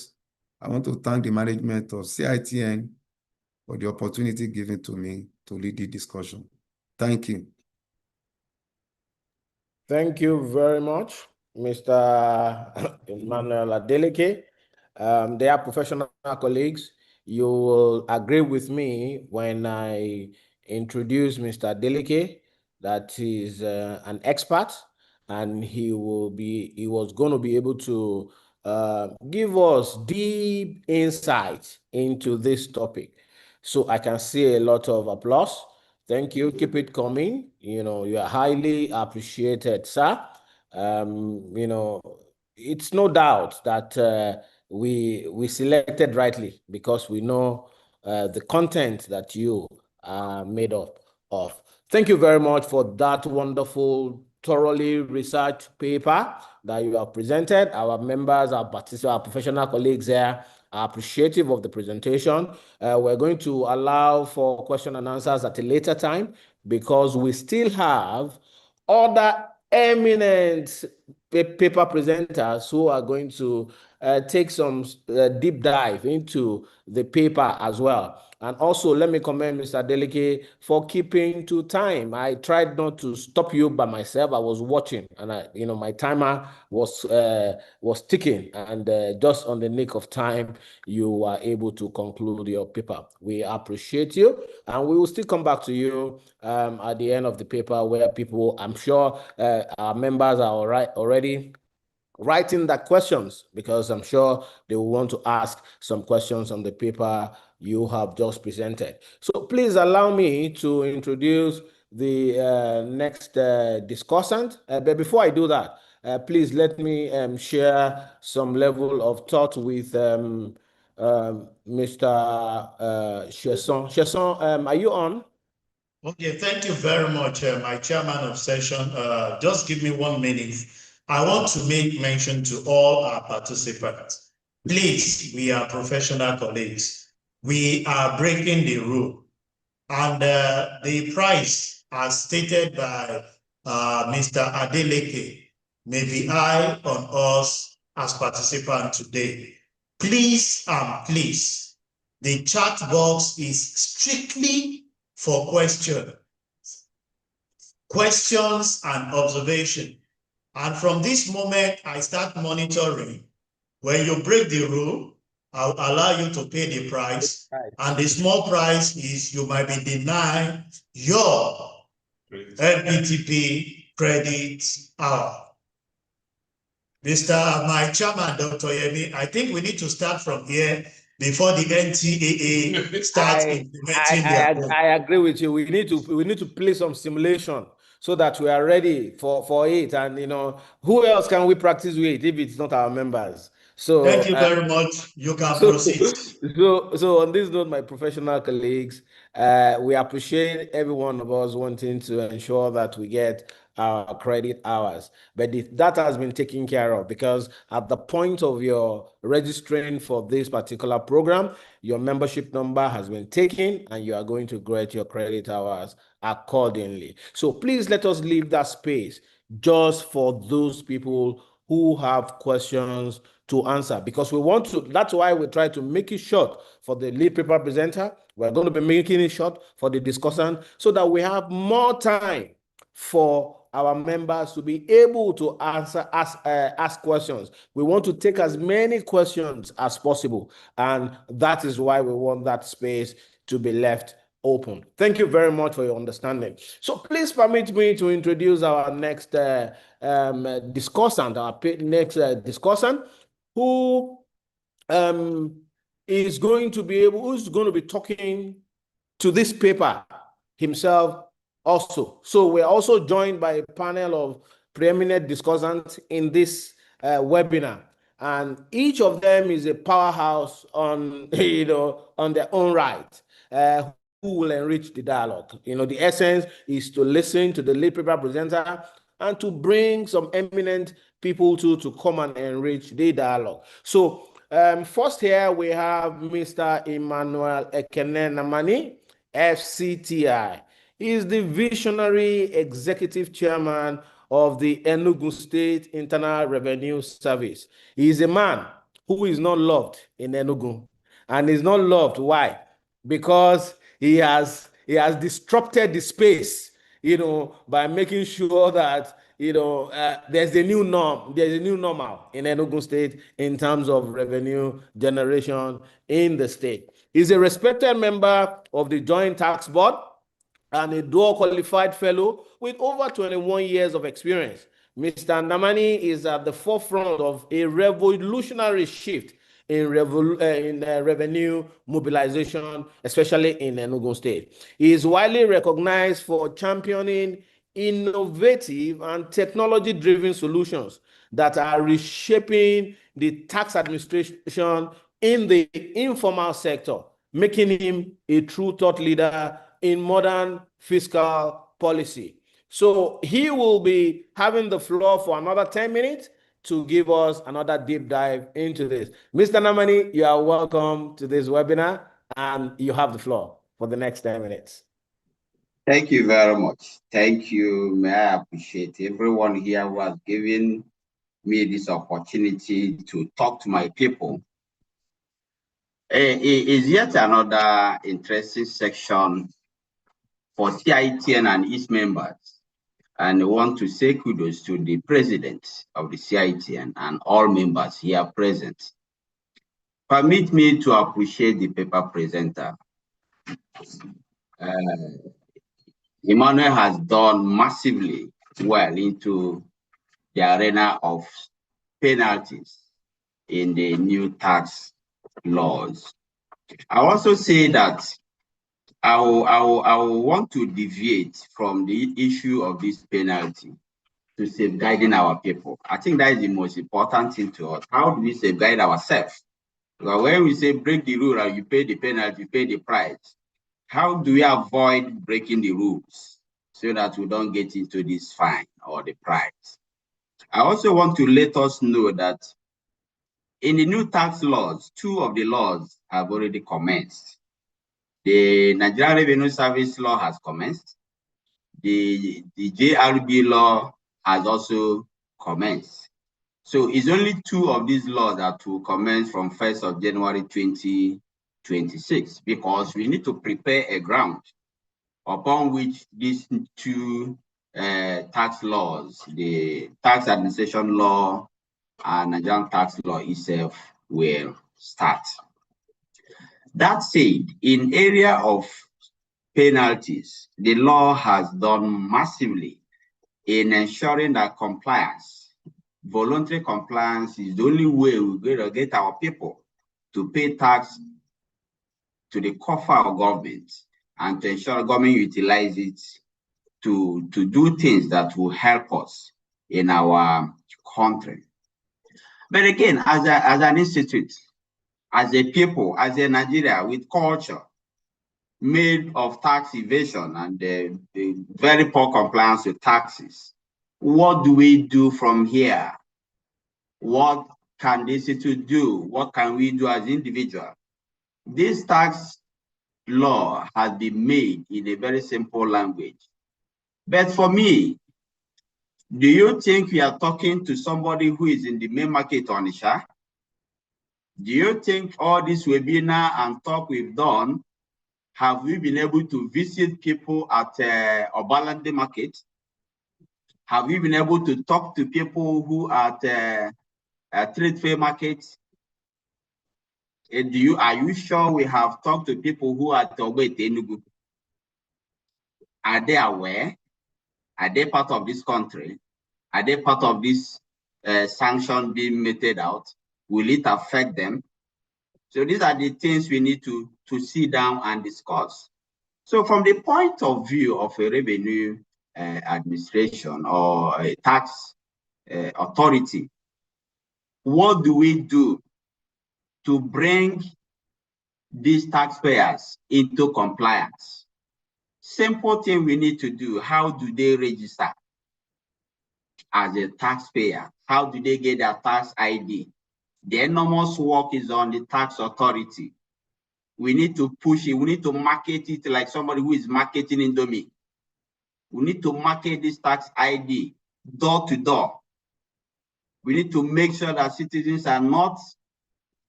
I want to thank the management of CITN for the opportunity given to me to lead the discussion. Thank you. Thank you very much, Mr. Emmanuel Adeleke. They are professional colleagues. You will agree with me when I introduce Mr. Adeleke that he's an expert, and he was going to be able to give us deep insight into this topic. So I can see a lot of applause. Thank you. Keep it coming. You are highly appreciated, sir. It's no doubt that we selected rightly because we know the content that you are made up of. Thank you very much for that wonderful, thoroughly researched paper that you have presented. Our members, our participants, our professional colleagues here are appreciative of the presentation. We're going to allow for question and answers at a later time because we still have other eminent paper presenters who are going to take some deep dive into the paper as well. And also, let me commend Mr. Adeleke for keeping to time. I tried not to stop you by myself. I was watching, and my timer was ticking, and just on the nick of time, you were able to conclude your paper. We appreciate you, and we will still come back to you at the end of the paper, where people, I'm sure, our members are already writing the questions, because I'm sure they will want to ask some questions on the paper you have just presented. So please allow me to introduce the next discussant. But before I do that, please let me share some level of thought with Mr. Chesson. Chesson, are you on? Okay, thank you very much, my chairman of session. Just give me 1 minute. I want to make mention to all our participants. Please, we are professional colleagues. We are breaking the rule. And the price, as stated by Mr. Adeleke, may be high on us as participants today. Please, the chat box is strictly for questions and observation. And from this moment, I start monitoring. When you break the rule, I'll allow you to pay the price. And the small price is you might be denied your LPTP credit hour. My chairman, Dr. Yemi, I think we need to start from here before the NTAA starts implementing their. I agree with you. We need to play some simulation so that we are ready for it. And who else can we practice with if it's not our members? So thank you very much. You can proceed. So on this note, my professional colleagues, we appreciate every one of us wanting to ensure that we get our credit hours, but that has been taken care of, because at the point of your registering for this particular program, your membership number has been taken and you are going to get your credit hours accordingly. So please let us leave that space. just for those people who have questions to answer, because we want to, that's why we try to make it short for the lead paper presenter. We're going to be making it short for the discussant so that we have more time for our members to be able to ask questions. We want to take as many questions as possible, and that is why we want that space to be left open. Thank you very much for your understanding. So please permit me to introduce our next discussant, discussant, who is going to be who's going to be talking to this paper himself also. So we're also joined by a panel of preeminent discussants in this webinar, and each of them is a powerhouse on on their own right, who will enrich the dialogue. The essence is to listen to the lead paper presenter and to bring some eminent people to come and enrich the dialogue. So first here we have Mr. Emmanuel Ekene Namani, FCTI. He is the visionary executive chairman of the Enugu State Internal Revenue Service. He is a man who is not loved in Enugu, and is not loved. Why? Because he has disrupted the space, by making sure that there's a new norm, there's a new normal in Enugu State in terms of revenue generation in the state. He's a respected member of the Joint Tax Board and a dual qualified fellow with over 21 years of experience. Mr. Namani is at the forefront of a revolutionary shift in revenue mobilization, especially in Enugu State. He is widely recognized for championing innovative and technology-driven solutions that are reshaping the tax administration in the informal sector, making him a true thought leader in modern fiscal policy. So he will be having the floor for another 10 minutes to give us another deep dive into this. Mr. Namani, you are welcome to this webinar, and you have the floor for the next 10 minutes. Thank you very much. Thank you. May I appreciate everyone here who has given me this opportunity to talk to my people. It is yet another interesting section for CITN and its members. And I want to say kudos to the president of the CITN and all members here present. Permit me to appreciate the paper presenter. Emmanuel has done massively well into the arena of penalties in the new tax laws. I also say that I will want to deviate from the issue of this penalty to safeguarding our people. I think that is the most important thing to us. How do we safeguard ourselves? Because when we say break the rule and you pay the penalty, you pay the price, how do we avoid breaking the rules so that we don't get into this fine or the price? I also want to let us know that in the new tax laws, 2 of the laws have already commenced. The Nigerian Revenue Service law has commenced. The JRB law has also commenced. So it's only 2 of these laws that will commence from 1st of January 2026, because we need to prepare a ground upon which these 2 tax laws, the tax administration law and Nigerian tax law itself, will start. That said, in area of penalties, the law has done massively in ensuring that compliance, voluntary compliance, is the only way we're going to get our people to pay tax to the coffer of government and to ensure government utilize it to do things that will help us in our country. But again, as an institute, as a people, as a Nigeria with culture made of tax evasion and the very poor compliance with taxes, what do we do from here? What can the institute do? What can we do as individuals? This tax law has been made in a very simple language. But for me, Do you think we are talking to somebody who is in the main market on Isha? Do you think all this webinar and talk we've done, have we been able to visit people at Obalande market? Have we been able to talk to people who are at trade fair markets? Are you sure we have talked to people who are at Enugu? Are they aware? Are they part of this country? Are they part of this sanction being meted out? Will it affect them? So these are the things we need to sit down and discuss. So from the point of view of a revenue administration or a tax authority, what do we do to bring these taxpayers into compliance? Simple thing we need to do: how do they register as a taxpayer? How do they get their tax ID? The enormous work is on the tax authority. We need to push it. We need to market it like somebody who is marketing Indomie. We need to market this tax ID door to door. We need to make sure that citizens are not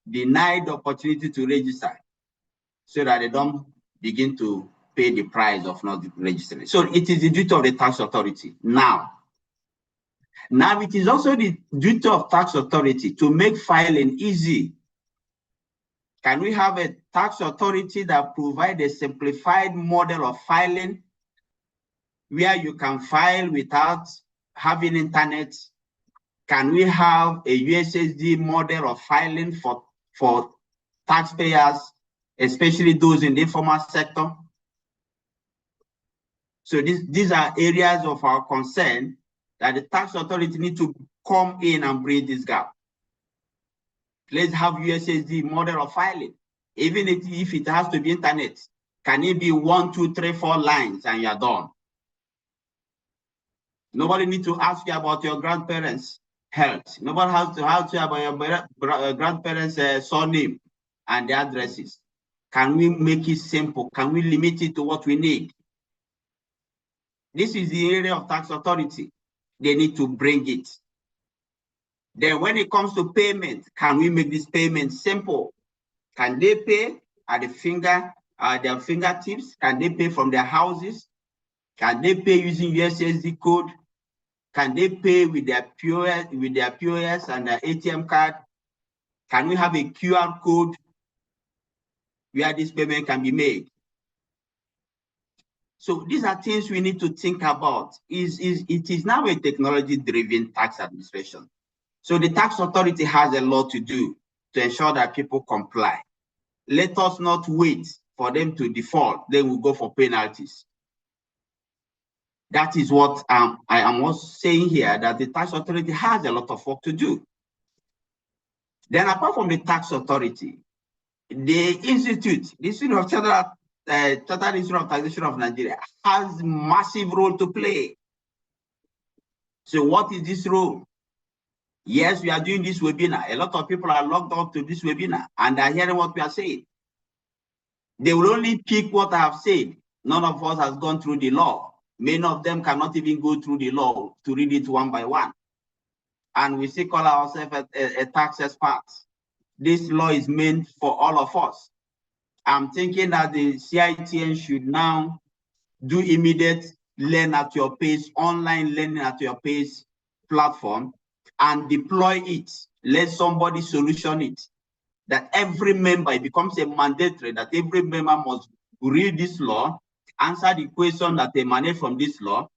denied the opportunity to register so that they don't begin to pay the price of not registering. So it is the duty of the tax authority. Now it is also the duty of tax authority to make filing easy. Can we have a tax authority that provides a simplified model of filing where you can file without having internet? Can we have a USSD model of filing for taxpayers, especially those in the informal sector? So these are areas of our concern that the tax authority need to come in and bridge this gap. Let's have USSD model of filing. Even if it has to be internet, can it be 1, 2, 3, 4 lines and you're done? Nobody needs to ask you about your grandparents' health. Nobody has to ask you about your grandparents' surname and their addresses. Can we make it simple? Can we limit it to what we need? This is the area of tax authority. They need to bring it. Then when it comes to payment, can we make this payment simple? Can they pay at their fingertips? Can they pay from their houses? Can they pay using USSD code? Can they pay with their POS and their ATM card? Can we have a QR code where this payment can be made? So these are things we need to think about. It is now a technology-driven tax administration. So the tax authority has a lot to do to ensure that people comply. Let us not wait for them to default, then we'll go for penalties. That is what I am also saying here, that the tax authority has a lot of work to do. Then apart from the tax authority, the Institute of Chartered Institute of Taxation of Nigeria has a massive role to play. So what is this role? Yes, we are doing this webinar. A lot of people are logged on to this webinar and are hearing what we are saying. They will only pick what I have said. None of us has gone through the law. Many of them cannot even go through the law to read it one by one. And we still call ourselves a tax expert. This law is meant for all of us. I'm thinking that the CITN should now do immediate learn at your pace, online learning at your pace platform and deploy it. Let somebody solution it. That every member, it becomes a mandatory that every member must read this law, answer the question that emanate from this law,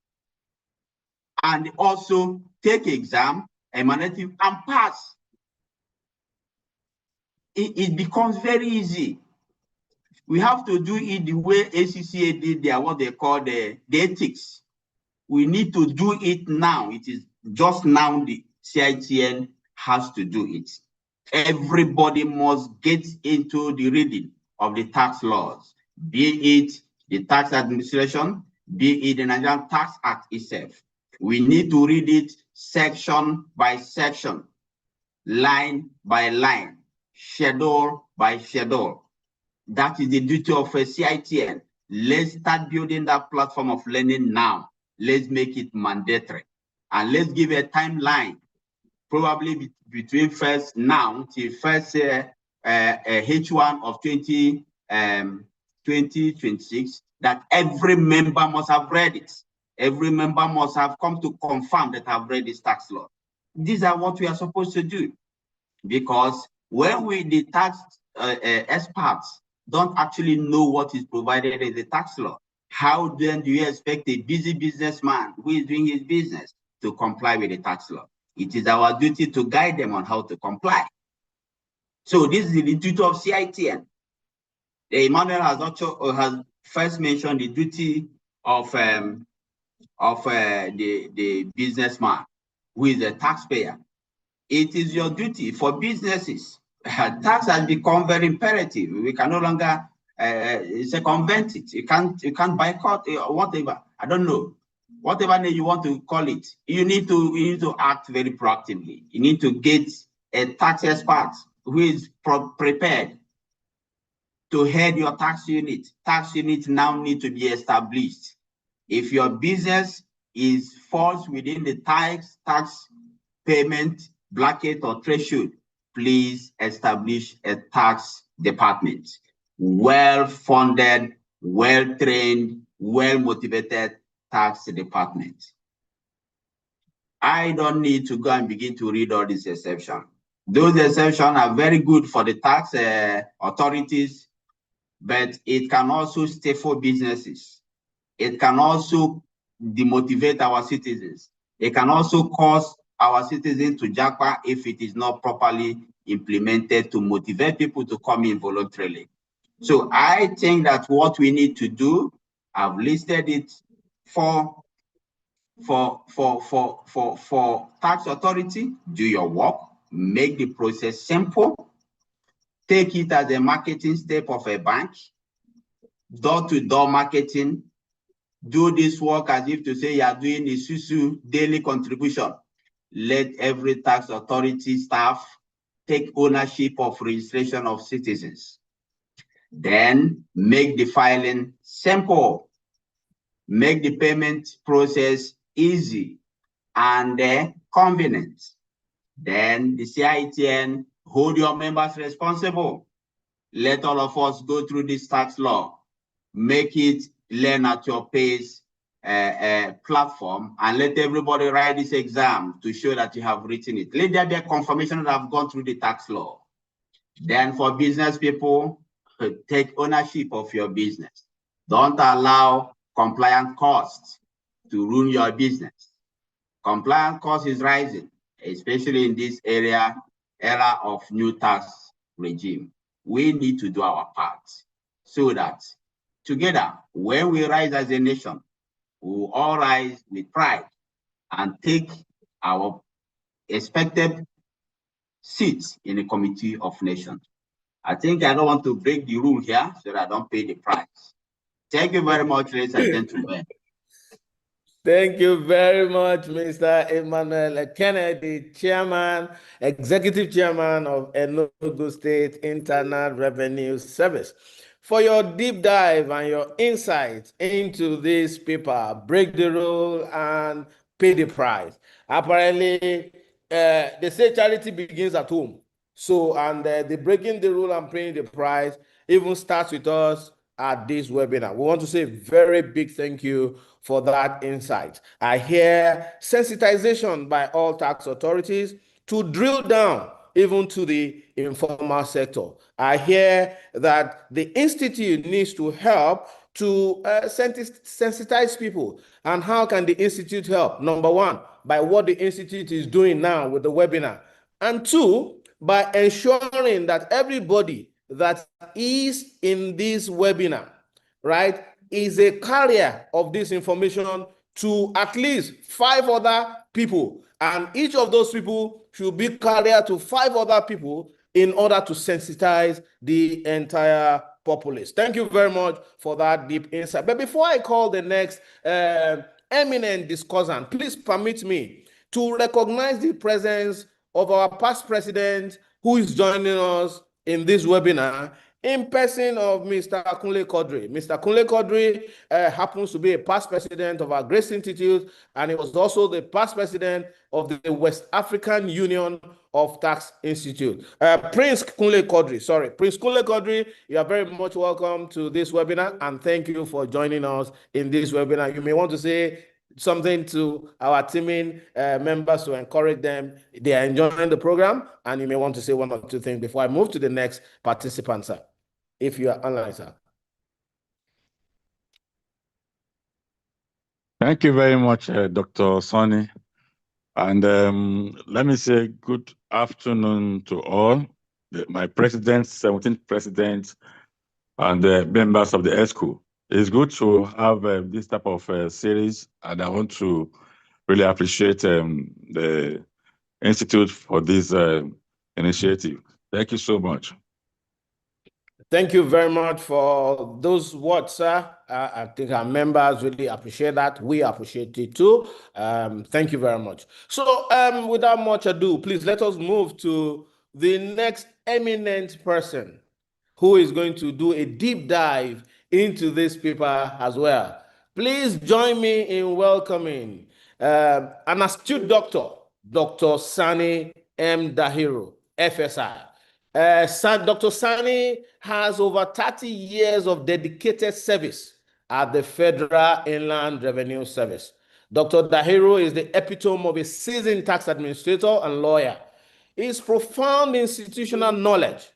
and also take exam, emanative, and pass. It becomes very easy. We have to do it the way ACCA did their what they call the ethics. We need to do it now. It is just now the CITN has to do it. Everybody must get into the reading of the tax laws, be it the tax administration, be it the Nigerian Tax Act itself. We need to read it section by section, line by line, schedule by schedule. That is the duty of a CITN. Let's start building that platform of learning now. Let's make it mandatory. And let's give a timeline, probably between first now till first H1 of 2026, that every member must have read it. Every member must have come to confirm that I've read this tax law. These are what we are supposed to do, because when the tax experts don't actually know what is provided in the tax law, how then do you expect a busy businessman who is doing his business to comply with the tax law? It is our duty to guide them on how to comply. So this is the duty of CITN. Emmanuel has also has first mentioned the duty of the businessman who is a taxpayer. It is your duty for businesses. Tax has become very imperative. We can no longer circumvent it. You can't boycott whatever. I don't know. Whatever name you want to call it, you need to act very proactively. You need to get a tax expert who is prepared to head your tax unit. Tax units now need to be established. If your business falls within the tax payment bracket or threshold, please establish a tax department. Well-funded, well-trained, well-motivated tax department. I don't need to go and begin to read all these exceptions. Those exceptions are very good for the tax authorities, but it can also stifle businesses. It can also demotivate our citizens. It can also cause our citizens to jackpot if it is not properly implemented to motivate people to come in voluntarily. So I think that what we need to do, I've listed it for tax authority. Do your work, make the process simple, take it as a marketing step of a bank, door-to-door marketing. Do this work as if to say you are doing a SUSU daily contribution. Let every tax authority staff take ownership of registration of citizens. Then make the filing simple. Make the payment process easy and convenient. Then the CITN hold your members responsible. Let all of us go through this tax law. Make it learn at your pace platform, and let everybody write this exam to show that you have written it. Let there be a confirmation that I've gone through the tax law. Then for business people, take ownership of your business. Don't allow compliance costs to ruin your business. Compliance cost is rising, especially in this era of new tax regime. We need to do our part so that together, when we rise as a nation, we will all rise with pride and take our expected seats in the Committee of Nations. I think I don't want to break the rule here so that I don't pay the price. Thank you very much, ladies and gentlemen. Thank you very much, Mr. Emmanuel Kennedy, Chairman, Executive Chairman of Enugu State Internal Revenue Service, for your deep dive and your insights into this paper, Break the Rule and Pay the Price. Apparently, they say charity begins at home. So, and the breaking the rule and paying the price even starts with us at this webinar. We want to say a very big thank you for that insight. I hear sensitization by all tax authorities to drill down even to the informal sector. I hear that the Institute needs to help to sensitize people. And how can the Institute help? Number one, by what the Institute is doing now with the webinar. And two, by ensuring that everybody that is in this webinar, right, is a carrier of this information to at least 5 other people. And each of those people should be carrier to 5 other people in order to sensitize the entire populace. Thank you very much for that deep insight. But before I call the next eminent discussant, please permit me to recognize the presence of our past president who is joining us in this webinar, in person of Mr. Kunle Kodri. Mr. Kunle Kodri happens to be a past president of our Grace Institute, and he was also the past president of the West African Union of Tax Institute. Prince Kunle Kodri, you are very much welcome to this webinar, and thank you for joining us in this webinar. You may want to say something to our teaming members to encourage them. They are enjoying the program, and you may want to say one or two things before I move to the next participant, sir, if you are online, sir. Thank you very much, Dr. Sonny. And let me say good afternoon to all, my presidents, 17th president, and the members of the ESCO. It's good to have this type of series, and I want to really appreciate the Institute for this initiative. Thank you so much. Thank you very much for those words, sir. I think our members really appreciate that. We appreciate it too. Thank you very much. So without much ado, please let us move to the next eminent person who is going to do a deep dive into this paper as well. Please join me in welcoming an astute doctor, Dr. Sani M. Dahiru, FSI. Dr. Sani has over 30 years of dedicated service at the Federal Inland Revenue Service. Dr. Dahiru is the epitome of a seasoned tax administrator and lawyer. His profound institutional knowledge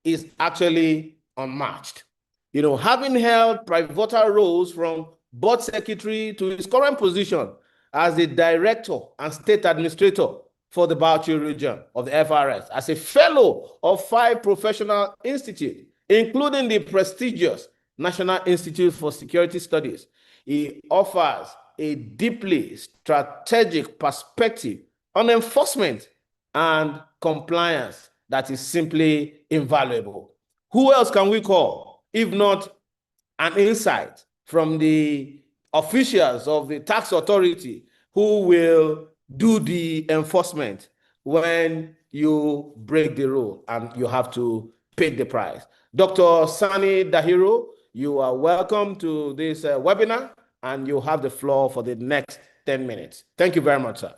is actually unmatched. You know, having held pivotal roles from board secretary to his current position as the director and state administrator for the Bauchi region of the FRS, as a fellow of 5 professional institutes, including the prestigious National Institute for Security Studies. He offers a deeply strategic perspective on enforcement and compliance that is simply invaluable. Who else can we call, if not an insight from the officials of the tax authority who will do the enforcement when you break the rule and you have to pay the price? Dr. Sani Dahiru, you are welcome to this webinar, and you have the floor for the next 10 minutes. Thank you very much, sir.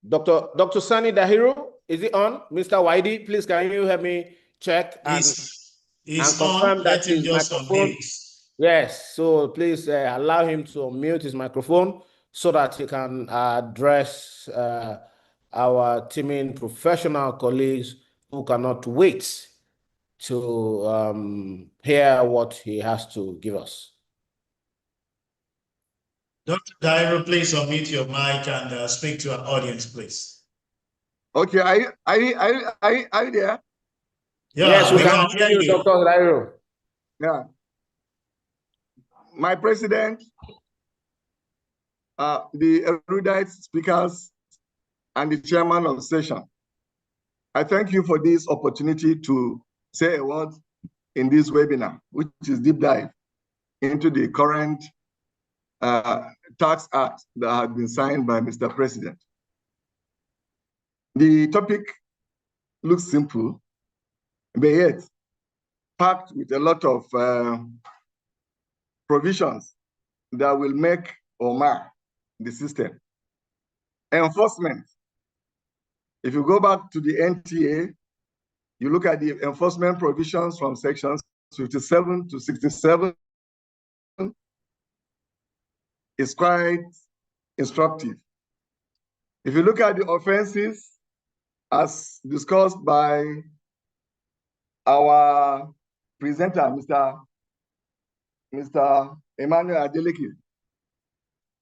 Dr. Sani Dahiru, is it on? Mr. Waidi, please, can you help me check and confirm on. that Let him his just microphone? unmute. Yes, so please allow him to unmute his microphone so that he can address our teaming professional colleagues who cannot wait to hear what he has to give us. Dr. Dairo, please unmute your mic and speak to our audience, please. Okay, are you there? Yeah, yes, we can hear you, Dr. Dairo. Yeah. My president, the erudite speakers, and the chairman of the session, I thank you for this opportunity to say a word in this webinar, which is deep dive into the current tax act that has been signed by Mr. President. The topic looks simple, but yet packed with a lot of provisions that will make or mar the system. Enforcement. If you go back to the NTA, you look at the enforcement provisions from sections 57 to 67, it's quite instructive. If you look at the offenses as discussed by our presenter, Mr. Emmanuel Adeleke,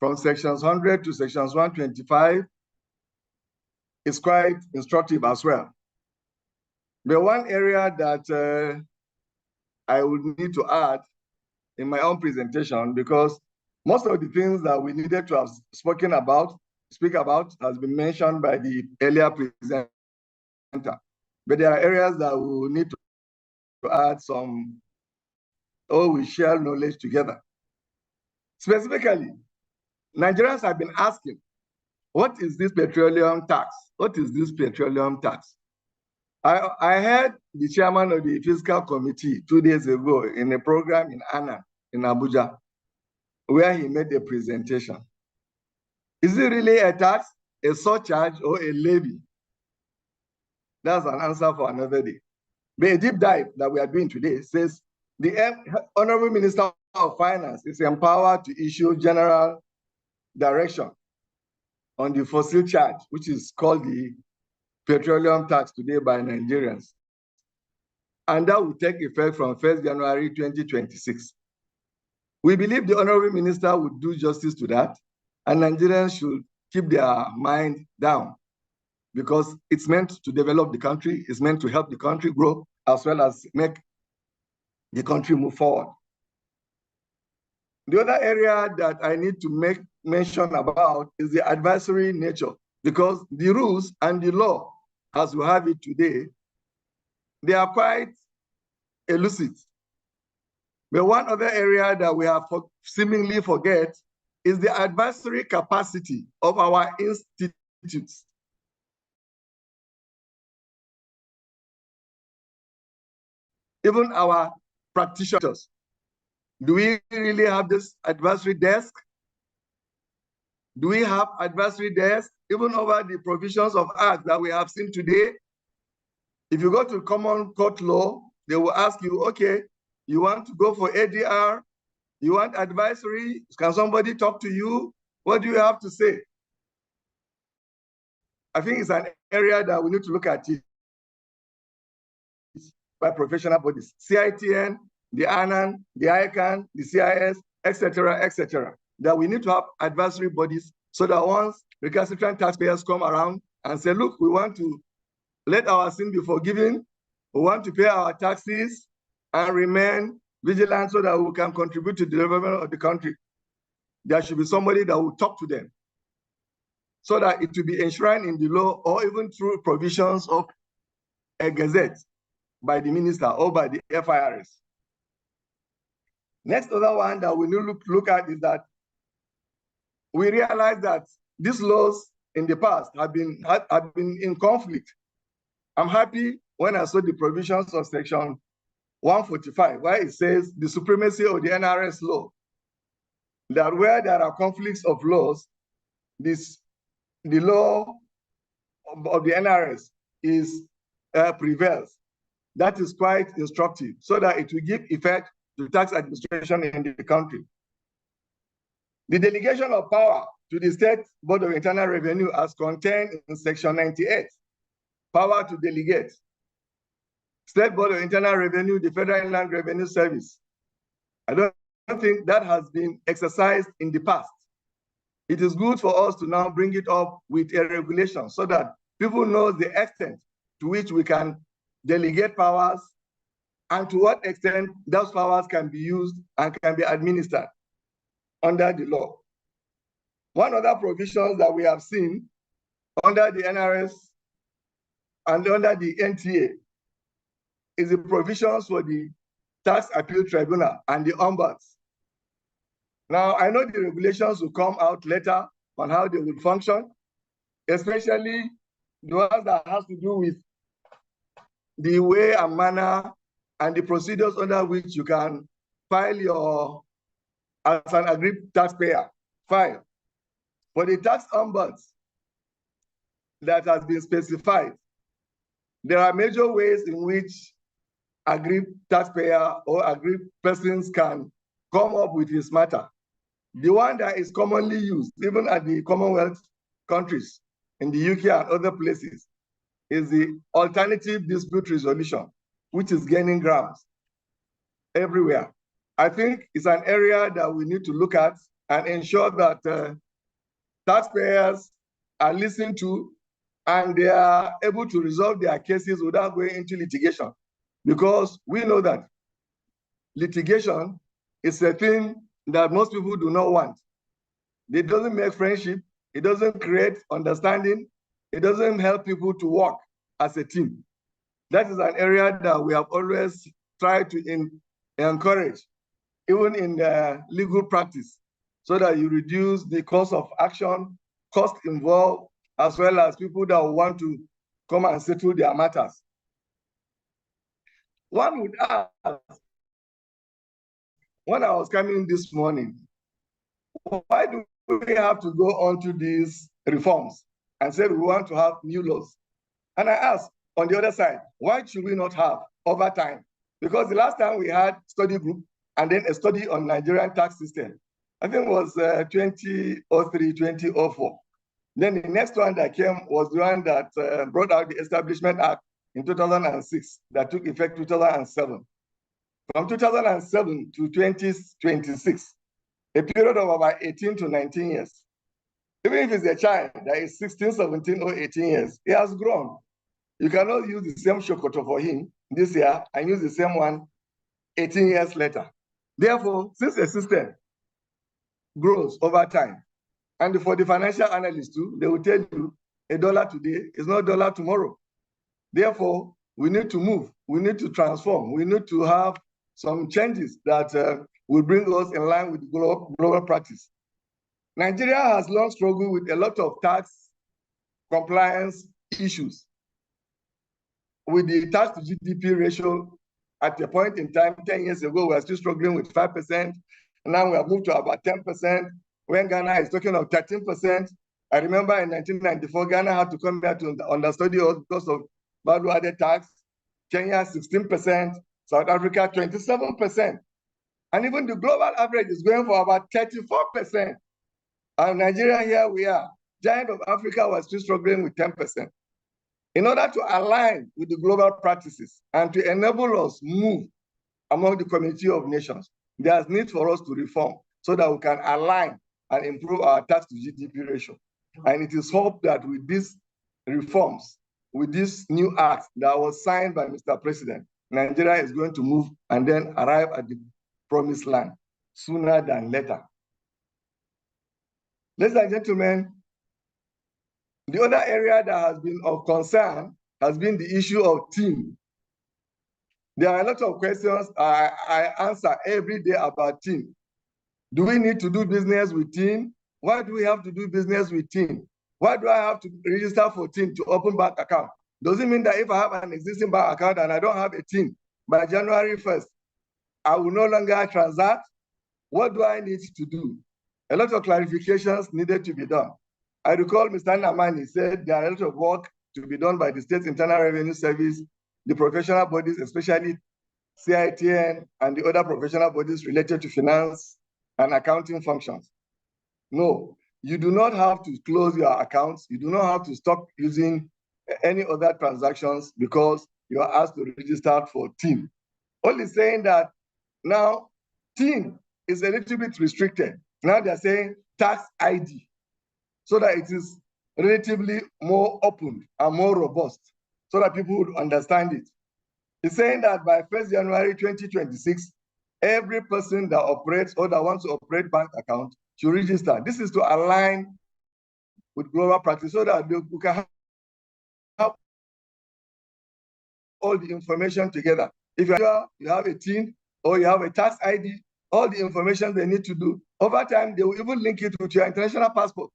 from sections 100 to sections 125, is quite instructive as well. The one area that I would need to add in my own presentation, because most of the things that we needed to have speak about has been mentioned by the earlier presenter. But there are areas that we will need to add some or we share knowledge together. Specifically, Nigerians have been asking, what is this petroleum tax? What is this petroleum tax? I heard the chairman of the fiscal committee 2 days ago in a program in Anna, in Abuja, where he made a presentation. Is it really a tax, a surcharge, or a levy? That's an answer for another day. But a deep dive that we are doing today says the Honorable Minister of Finance is empowered to issue general direction on the fossil charge, which is called the petroleum tax today by Nigerians. And that will take effect from 1st January 2026. We believe the Honorable Minister would do justice to that, and Nigerians should keep their mind down because it's meant to develop the country, it's meant to help the country grow, as well as make the country move forward. The other area that I need to make mention about is the advisory nature, because the rules and the law, as we have it today, they are quite elusive. But one other area that we have seemingly forget is the advisory capacity of our institutes. Even our practitioners. Do we really have this advisory desk? Do we have advisory desk even over the provisions of acts that we have seen today? If you go to common court law, they will ask you, okay, you want to go for ADR? You want advisory? Can somebody talk to you? What do you have to say? I think it's an area that we need to look at it by professional bodies. CITN, the ANAN, the ICANN, the CIS, etc., that we need to have advisory bodies so that once recalcitrant taxpayers come around and say, look, we want to let our sin be forgiven, we want to pay our taxes and remain vigilant so that we can contribute to the development of the country, there should be somebody that will talk to them so that it will be enshrined in the law or even through provisions of a gazette by the minister or by the FIRS. Next other one that we need to look at is that we realize that these laws in the past have been in conflict. I'm happy when I saw the provisions of section 145, where it says the supremacy of the NRS law, that where there are conflicts of laws, the law of the NRS prevails. That is quite instructive, so that it will give effect to tax administration in the country. The delegation of power to the State Board of Internal Revenue as contained in section 98, power to delegate. State Board of Internal Revenue, the Federal Inland Revenue Service. I don't think that has been exercised in the past. It is good for us to now bring it up with a regulation so that people know the extent to which we can delegate powers and to what extent those powers can be used and can be administered under the law. One other provisions that we have seen under the NRS and under the NTA is the provisions for the Tax Appeal Tribunal and the ombuds. Now, I know the regulations will come out later on how they will function, especially the ones that has to do with the way and manner and the procedures under which you can file your, as an aggrieved taxpayer, file. For the tax ombuds that has been specified, there are major ways in which aggrieved taxpayer or aggrieved persons can come up with this matter. The one that is commonly used, even at the Commonwealth countries, in the UK and other places, is the alternative dispute resolution, which is gaining grounds everywhere. I think it's an area that we need to look at and ensure that taxpayers are listened to and they are able to resolve their cases without going into litigation. Because we know that litigation is a thing that most people do not want. It doesn't make friendship, it doesn't create understanding, it doesn't help people to work as a team. That is an area that we have always tried to encourage even in legal practice, so that you reduce the cost of action, cost involved, as well as people that want to come and settle their matters. One would ask, when I was coming this morning, why do we have to go on to these reforms and say we want to have new laws? And I asked, on the other side, why should we not have over time? Because the last time we had study group and then a study on Nigerian tax system, I think it was 2003, 2004. Then the next one that came was the one that brought out the Establishment Act in 2006 that took effect 2007. From 2007 to 2026, a period of about 18 to 19 years. Even if it's a child that is 16, 17, or 18 years, he has grown. You cannot use the same shokoto for him this year and use the same one 18 years later. Therefore, since a system grows over time, and for the financial analysts too, they will tell you $1 today is not $1 tomorrow. Therefore, we need to move, we need to transform, we need to have some changes that will bring us in line with global practice. Nigeria has long struggled with a lot of tax compliance issues. With the tax to GDP ratio, at a point in time, 10 years ago, we were still struggling with 5%. And now we have moved to about 10%. When Ghana is talking of 13%, I remember in 1994, Ghana had to come back to understudy us because of value-added tax. Kenya, 16%. South Africa, 27%. And even the global average is going for about 34%. And Nigeria, here we are. Giant of Africa was still struggling with 10%. In order to align with the global practices and to enable us move among the community of nations, there's need for us to reform so that we can align and improve our tax to GDP ratio. And it is hoped that with these reforms, with this new act that was signed by Mr. President, Nigeria is going to move and then arrive at the promised land sooner than later. Ladies and gentlemen, the other area that has been of concern has been the issue of team. There are a lot of questions I answer every day about team. Do we need to do business with team? Why do we have to do business with team? Why do I have to register for team to open bank account? Does it mean that if I have an existing bank account and I don't have a team, by January 1st, I will no longer transact? What do I need to do? A lot of clarifications needed to be done. I recall Mr. Namani said there are a lot of work to be done by the State Internal Revenue Service, the professional bodies, especially CITN and the other professional bodies related to finance and accounting functions. No, you do not have to close your accounts. You do not have to stop using any other transactions because you are asked to register for TIN. Only saying that now TIN is a little bit restricted. Now they're saying tax ID, so that it is relatively more open and more robust, so that people would understand it. It's saying that by 1st January 2026, every person that operates or that wants to operate bank account should register. This is to align with global practice so that we can have all the information together. If you have a TIN or you have a tax ID, all the information they need to do. Over time, they will even link it with your international passport.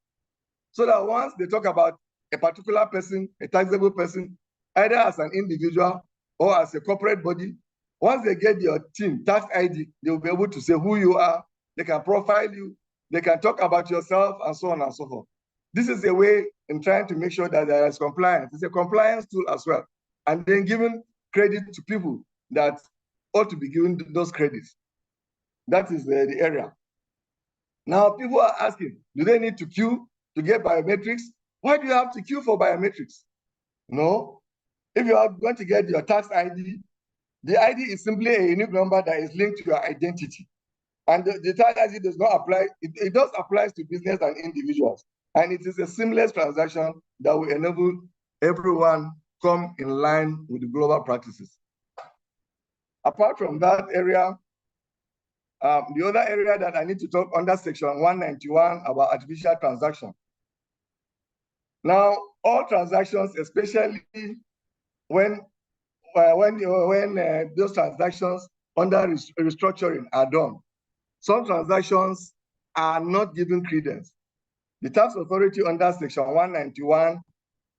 So that once they talk about a particular person, a taxable person, either as an individual or as a corporate body, once they get your TIN, tax ID, they will be able to say who you are, they can profile you, they can talk about yourself, and so on and so forth. This is a way in trying to make sure that there is compliance. It's a compliance tool as well. And then giving credit to people that ought to be given those credits. That is the area. Now, people are asking, do they need to queue to get biometrics? Why do you have to queue for biometrics? No. If you are going to get your tax ID, the ID is simply a unique number that is linked to your identity. And the tax ID does not apply, it does apply to business and individuals. And it is a seamless transaction that will enable everyone come in line with the global practices. Apart from that area, the other area that I need to talk under section 191 about artificial transaction. Now, all transactions, especially when those transactions under restructuring are done, some transactions are not given credence. The tax authority under Section 191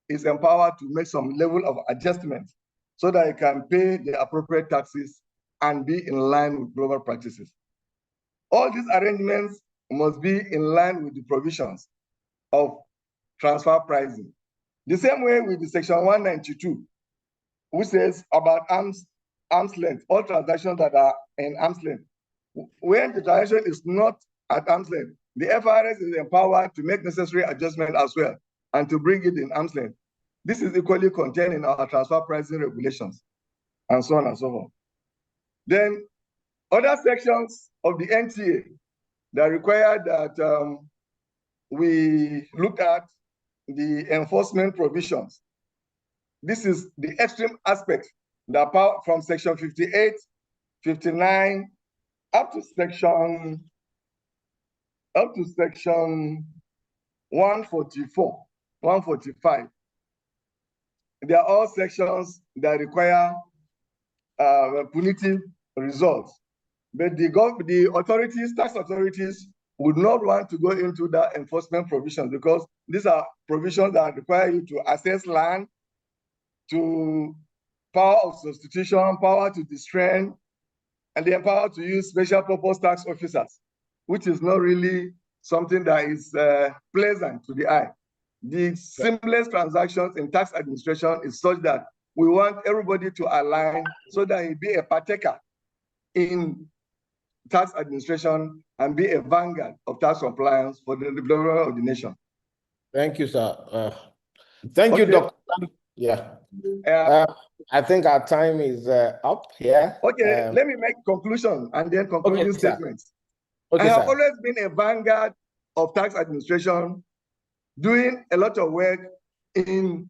is empowered to make some level of adjustment so that it can pay the appropriate taxes and be in line with global practices. All these arrangements must be in line with the provisions of transfer pricing. The same way with the Section 192, which says about arm's length, all transactions that are in arm's length. When the transaction is not at arm's length, the FRS is empowered to make necessary adjustment as well and to bring it in arm's length. This is equally contained in our transfer pricing regulations and so on and so forth. Then other sections of the NTA that require that we look at the enforcement provisions. This is the extreme aspect that from Section 58, 59, up to section 144, 145. They are all sections that require punitive results. But the authorities, tax authorities, would not want to go into that enforcement provisions because these are provisions that require you to assess land, to power of substitution, power to distrain, and the power to use special purpose tax officers, which is not really something that is pleasant to the eye. The simplest transactions in tax administration is such that we want everybody to align so that he be a partaker in tax administration and be a vanguard of tax compliance for the development of the nation. Thank you, sir. Thank you, Dr. Yeah. I think our time is up here. Okay, let me make conclusion and then concluding statements. Okay, I have always been a vanguard of tax administration, doing a lot of work in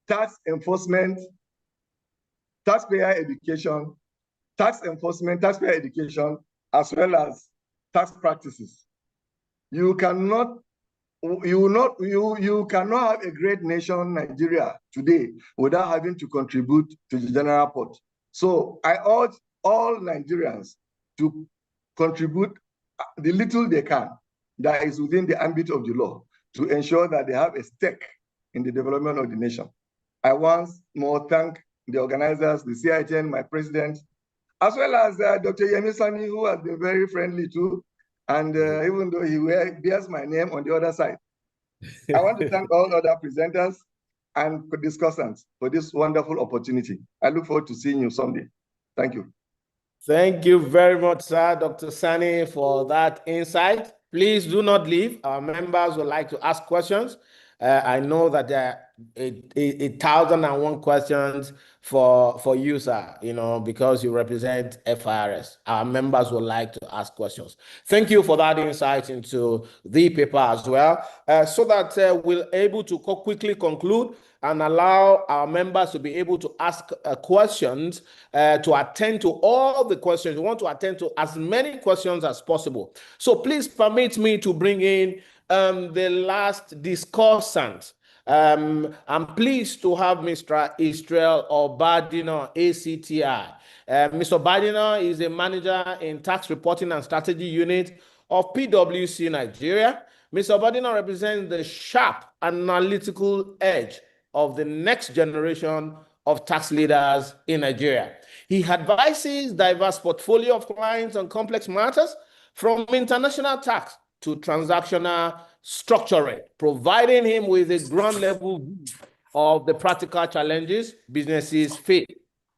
tax enforcement, taxpayer education, tax enforcement, taxpayer education, as well as tax practices. You cannot have a great nation, Nigeria, today without having to contribute to the general pot. So I urge all Nigerians to contribute the little they can that is within the ambit of the law to ensure that they have a stake in the development of the nation. I once more thank the organizers, the CITN, my president, as well as Dr. Yemi Sani, who has been very friendly too. And even though he bears my name on the other side, I want to thank all other presenters and discussants for this wonderful opportunity. I look forward to seeing you someday. Thank you. Thank you very much, sir, Dr. Sani, for that insight. Please do not leave. Our members would like to ask questions. I know that there are 1,001 questions for you, sir, because you represent FIRS. Our members would like to ask questions. Thank you for that insight into the paper as well, so that we're able to quickly conclude and allow our members to be able to ask questions, to attend to all the questions. We want to attend to as many questions as possible. So please permit me to bring in the last discussant. I'm pleased to have Mr. Israel Obadina, ACTI. Mr. Obadina is a manager in Tax Reporting and Strategy Unit of PwC Nigeria. Mr. Obadina represents the sharp analytical edge of the next generation of tax leaders in Nigeria. He advises diverse portfolio of clients on complex matters from international tax to transactional structuring, providing him with a ground level view of the practical challenges businesses face.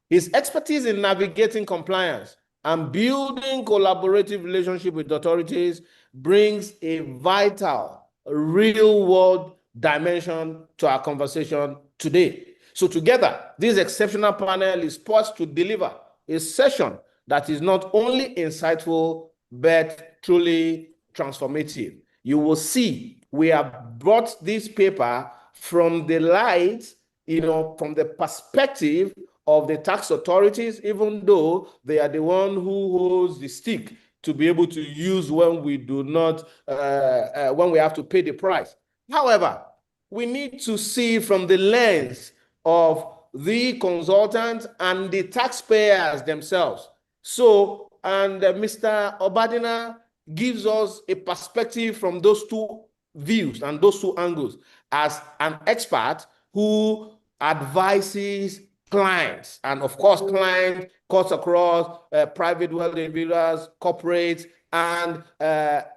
His expertise in navigating compliance and building collaborative relationship with authorities brings a vital, real-world dimension to our conversation today. So together, this exceptional panel is poised to deliver a session that is not only insightful, but truly transformative. You will see we have brought this paper from the light, from the perspective of the tax authorities, even though they are the one who holds the stick to be able to use when we do not, when we have to pay the price. However, we need to see from the lens of the consultants and the taxpayers themselves. So and Mr. Obadina gives us a perspective from those two views and those two angles as an expert who advises clients. And of course, clients cuts across private wealth individuals, corporates, and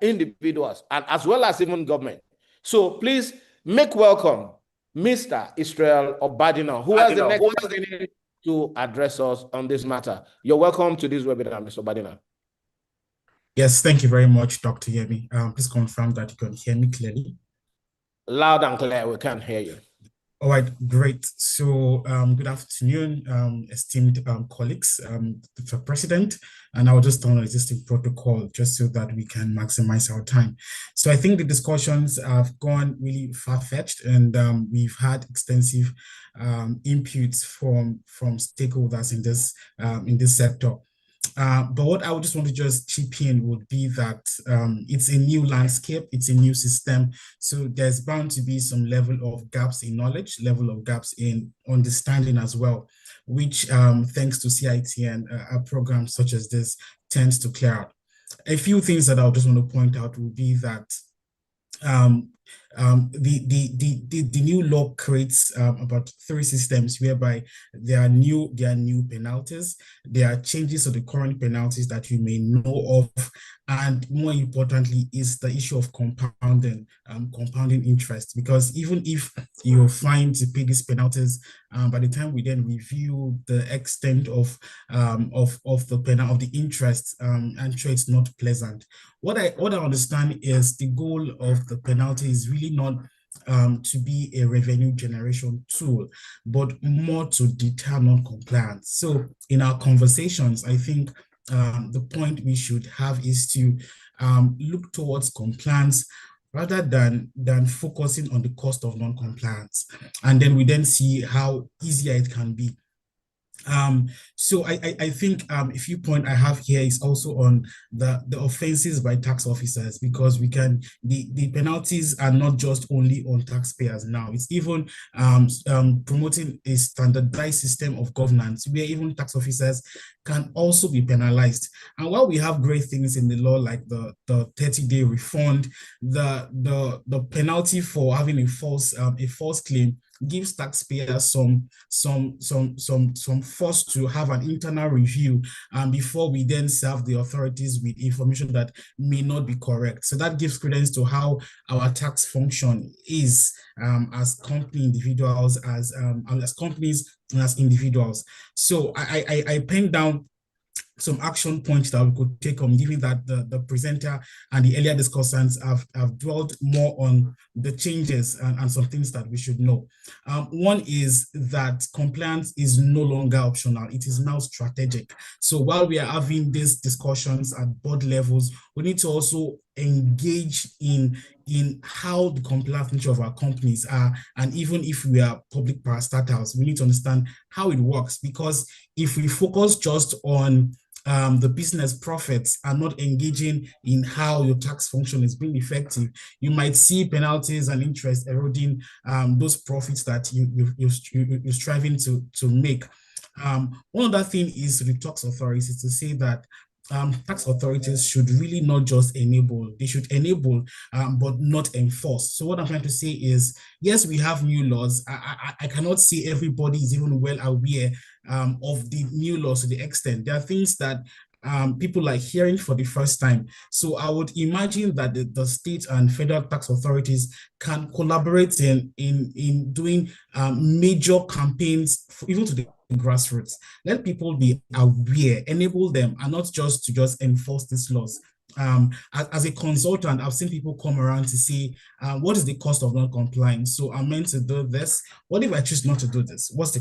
individuals, and as well as even government. So please make welcome Mr. Israel Obadina, who has the next minute to address us on this matter. You're welcome to this webinar, Mr. Obadina. Yes, thank you very much, Dr. Yemi. Please confirm that you can hear me clearly. Loud and clear, we can hear you. All right, great. So good afternoon, esteemed colleagues, the President, and I will just turn on existing protocol just so that we can maximize our time. So I think the discussions have gone really far-fetched, and we've had extensive inputs from stakeholders in this sector. But what I would just want to just chip in would be that it's a new landscape, it's a new system. So there's bound to be some level of gaps in knowledge, level of gaps in understanding as well, which thanks to CITN, a program such as this tends to clear out. A few things that I just want to point out would be that the new law creates about 3 systems whereby there are new penalties, there are changes to the current penalties that you may know of, and more importantly is the issue of compounding interest, because even if you're fined to pay these penalties, by the time we then review the extent of the interest, I'm sure it's not pleasant. What I understand is the goal of the penalty is really not to be a revenue generation tool, but more to deter non-compliance. So in our conversations, I think the point we should have is to look towards compliance rather than focusing on the cost of non-compliance. And then we then see how easier it can be. So I think a few points I have here is also on the offenses by tax officers, because the penalties are not just only on taxpayers now. It's even promoting a standardized system of governance where even tax officers can also be penalized. And while we have great things in the law like the 30-day refund, the penalty for having a false claim gives taxpayers some force to have an internal review before we then serve the authorities with information that may not be correct. So that gives credence to how our tax function is as company individuals, as companies and as individuals. So I penned down some action points that we could take on, given that the presenter and the earlier discussants have dwelled more on the changes and some things that we should know. One is that compliance is no longer optional, it is now strategic. So while we are having these discussions at board levels, we need to also engage in how the compliance nature of our companies are, and even if we are public parastatals, we need to understand how it works, because if we focus just on the business profits and not engaging in how your tax function is being effective, you might see penalties and interest eroding those profits that you're striving to make. One other thing is the tax authorities is to say that tax authorities should really not just enable, they should enable, but not enforce. So what I'm trying to say is, yes, we have new laws. I cannot say everybody is even well aware of the new laws to the extent. There are things that people are hearing for the first time. So I would imagine that the state and federal tax authorities can collaborate in doing major campaigns, even to the grassroots. Let people be aware, enable them, and not just to enforce these laws. As a consultant, I've seen people come around to say, what is the cost of not complying? So I'm meant to do this. What if I choose not to do this? What's the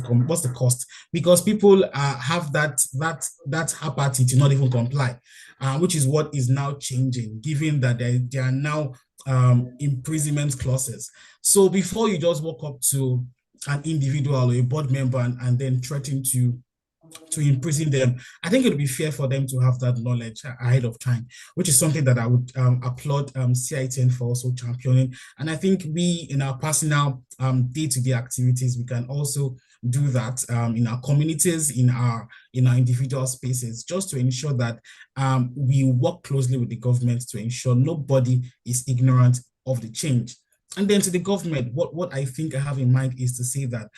cost? Because people have that apathy to not even comply, which is what is now changing, given that there are now imprisonment clauses. So before you just walk up to an individual or a board member and then threaten to imprison them. I think it would be fair for them to have that knowledge ahead of time, which is something that I would applaud CITN for also championing. And I think we, in our personal day-to-day activities, we can also do that in our communities, in our individual spaces, just to ensure that we work closely with the government to ensure nobody is ignorant of the change. And then to the government, what I think I have in mind is to say that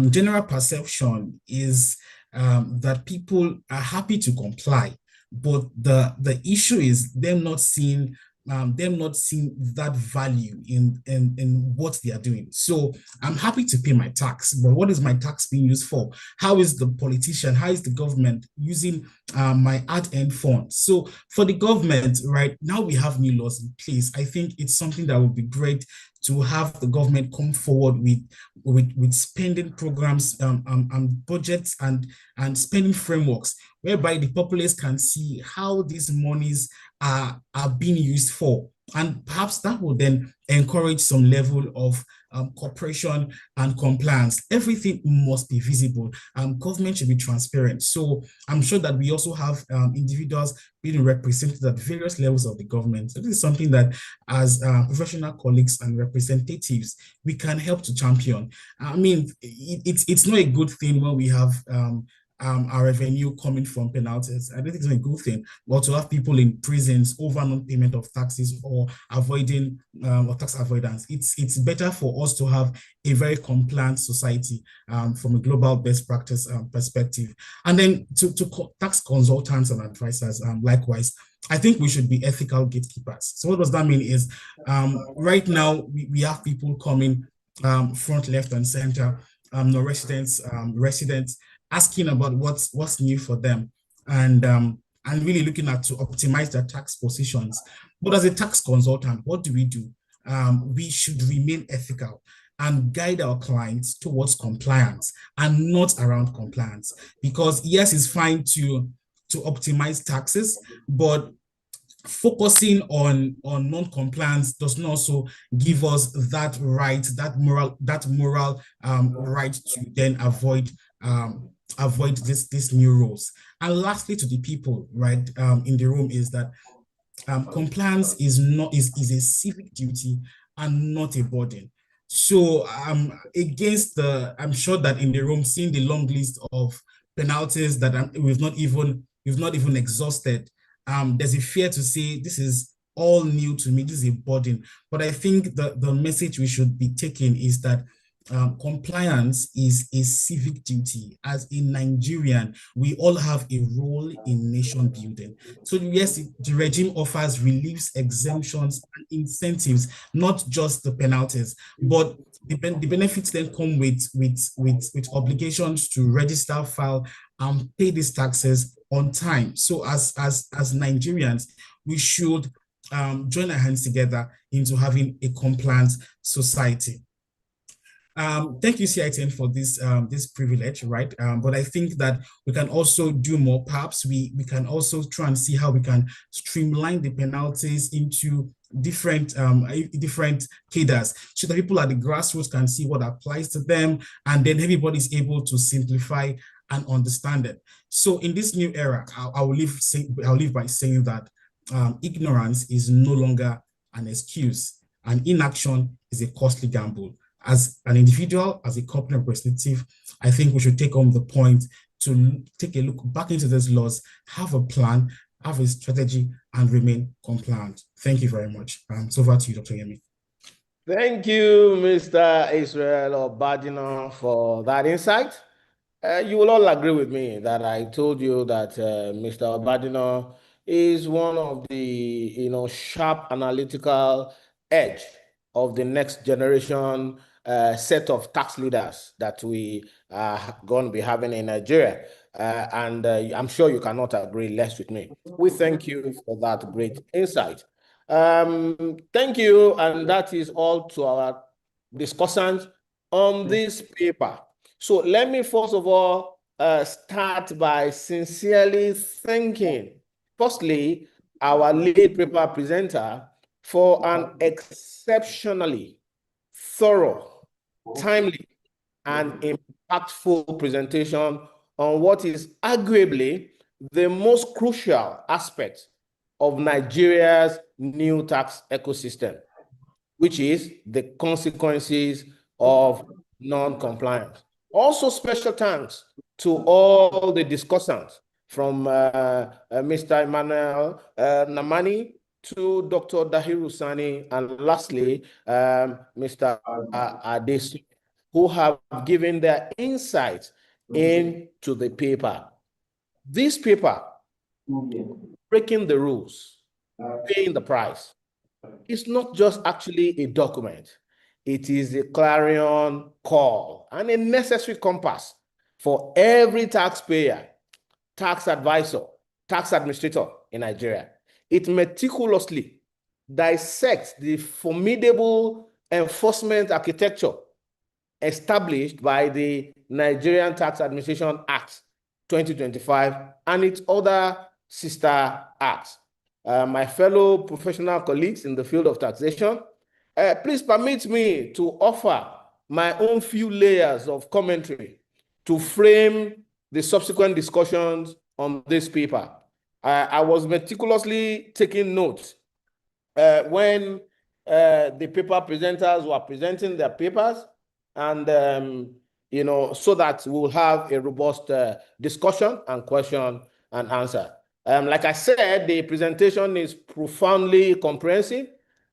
general perception is that people are happy to comply, but the issue is them not seeing that value in what they are doing. So I'm happy to pay my tax, but what is my tax being used for? How is the politician, how is the government using my ad-end funds? So for the government, right now we have new laws in place. I think it's something that would be great to have the government come forward with spending programs, budgets and spending frameworks whereby the populace can see how these monies are being used for. And perhaps that will then encourage some level of cooperation and compliance. Everything must be visible. Government should be transparent. So I'm sure that we also have individuals being represented at various levels of the government. So this is something that as professional colleagues and representatives, we can help to champion. I mean, it's not a good thing when we have our revenue coming from penalties. I don't think it's a good thing, but to have people in prisons over non-payment of taxes or avoiding or tax avoidance, it's better for us to have a very compliant society from a global best practice perspective. And then to tax consultants and advisors, likewise, I think we should be ethical gatekeepers. So what does that mean is right now we have people coming front, left, and center, residents asking about what's new for them and really looking at to optimize their tax positions. But as a tax consultant, what do? We should remain ethical and guide our clients towards compliance and not around compliance. Because yes, it's fine to optimize taxes, but focusing on non-compliance does not also give us that right, that moral right to then avoid these new rules. And lastly, to the people right in the room, is that compliance is a civic duty and not a burden. So I'm sure that in the room, seeing the long list of penalties that we've not even exhausted, there's a fear to say this is all new to me, this is a burden. But I think the message we should be taking is that compliance is a civic duty. As a Nigerian, we all have a role in nation building. So yes, the regime offers reliefs, exemptions, and incentives, not just the penalties, but the benefits then come with obligations to register, file, and pay these taxes on time. So as Nigerians, we should join our hands together into having a compliant society. Thank you, CITN, for this privilege, right? But I think that we can also do more. Perhaps we can also try and see how we can streamline the penalties into different cadres, so that people at the grassroots can see what applies to them, and then everybody's able to simplify and understand it. So in this new era, I'll leave by saying that ignorance is no longer an excuse, and inaction is a costly gamble. As an individual, as a company representative, I think we should take on the point to take a look back into these laws, have a plan, have a strategy, and remain compliant. Thank you very much. So over to you, Dr. Yemi. Thank you, Mr. Israel Obadino, for that insight. You will all agree with me that I told you that Mr. Obadino is one of the sharp analytical edge of the next generation set of tax leaders that we are going to be having in Nigeria. And I'm sure you cannot agree less with me. We thank you for that great insight. Thank you. And that is all to our discussants on this paper. So let me first of all start by sincerely thanking, firstly, our lead paper presenter for an exceptionally thorough, timely, and impactful presentation on what is arguably the most crucial aspect of Nigeria's new tax ecosystem, which is the consequences of non-compliance. Also, special thanks to all the discussants, from Mr. Emmanuel Namani to Dr. Dahiru Sani, and lastly, Mr. Adesu, who have given their insights into the paper. This paper, breaking the rules, paying the price, it's not just actually a document. It is a clarion call and a necessary compass for every taxpayer, tax advisor, tax administrator in Nigeria. It meticulously dissects the formidable enforcement architecture established by the Nigerian Tax Administration Act 2025 and its other sister acts. My fellow professional colleagues in the field of taxation, please permit me to offer my own few layers of commentary to frame the subsequent discussions on this paper. I was meticulously taking notes when the paper presenters were presenting their papers, and you know, so that we'll have a robust discussion and question and answer. Like I said, the presentation is profoundly comprehensive,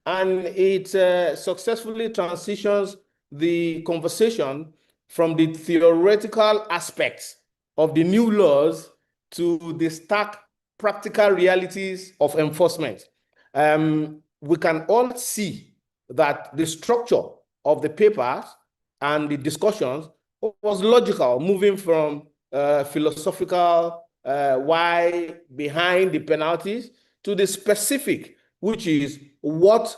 and it successfully transitions the conversation from the theoretical aspects of the new laws to the stark practical realities of enforcement. We can all see that the structure of the papers and the discussions was logical, moving from philosophical why behind the penalties to the specific, which is what,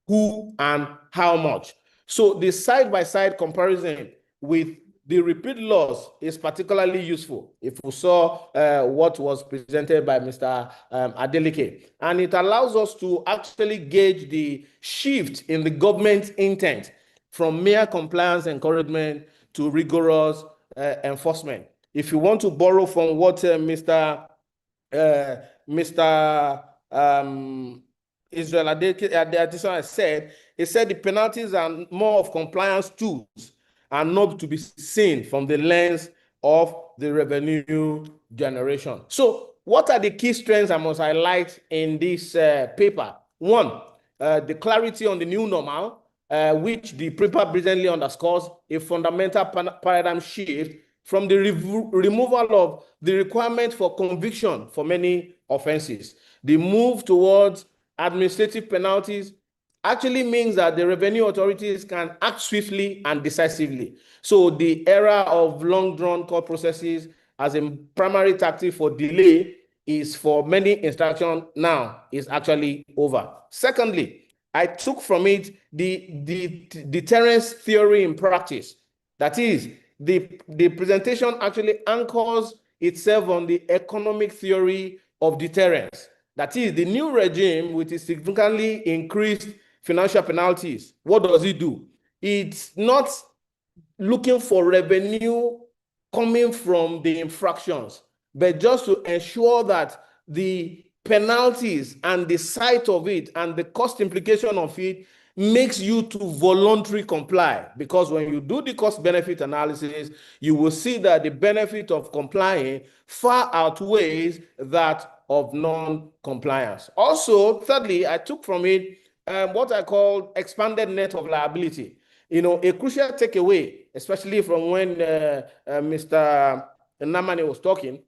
who, and how much. So the side-by-side comparison with the repeat laws is particularly useful if we saw what was presented by Mr. Adeleke. And it allows us to actually gauge the shift in the government's intent from mere compliance encouragement to rigorous enforcement. If you want to borrow from what Mr. Israel Adesina said, he said the penalties are more of compliance tools and not to be seen from the lens of the revenue generation. So what are the key strengths I must highlight in this paper? One, the clarity on the new normal, which the paper brilliantly underscores a fundamental paradigm shift from the removal of the requirement for conviction for many offenses. The move towards administrative penalties actually means that the revenue authorities can act swiftly and decisively. So the era of long-drawn court processes as a primary tactic for delay is, for many instructions now, is actually over. Secondly, I took from it the deterrence theory in practice. That is, the presentation actually anchors itself on the economic theory of deterrence. That is, the new regime, with its significantly increased financial penalties, what does it do? It's not looking for revenue coming from the infractions, but just to ensure that the penalties and the sight of it and the cost implication of it makes you to voluntarily comply. Because when you do the cost benefit analysis, you will see that the benefit of complying far outweighs that of non-compliance. Also, thirdly, I took from it what I call expanded net of liability. You know, a crucial takeaway, especially from when Mr. Namani was talking,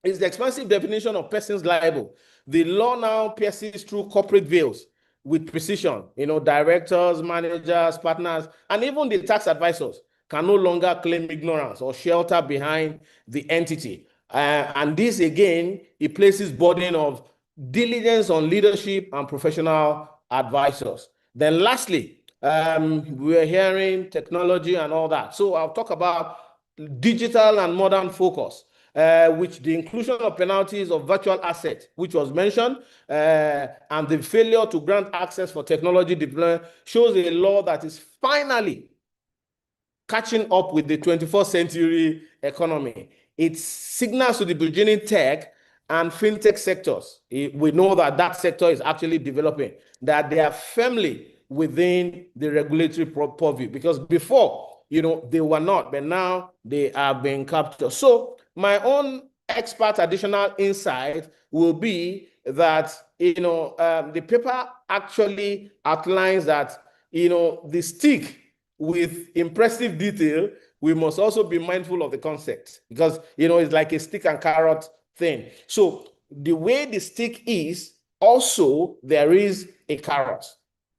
is the expansive definition of persons liable. The law now pierces through corporate veils with precision. You know, directors, managers, partners, and even the tax advisors can no longer claim ignorance or shelter behind the entity. And this, again, it places burden of diligence on leadership and professional advisors. Then lastly, we're hearing technology and all that. So I'll talk about digital and modern focus, which the inclusion of penalties of virtual assets, which was mentioned, and the failure to grant access for technology deployment shows a law that is finally catching up with the 21st century economy. it signals to the burgeoning tech and fintech sectors. We know that that sector is actually developing, that they are firmly within the regulatory purview, because before, they were not, but now they are being captured. So my own expert additional insight will be that, the paper actually outlines that, the stick with impressive detail, we must also be mindful of the concept, because, it's like a stick and carrot thing. So the way the stick is, also there is a carrot.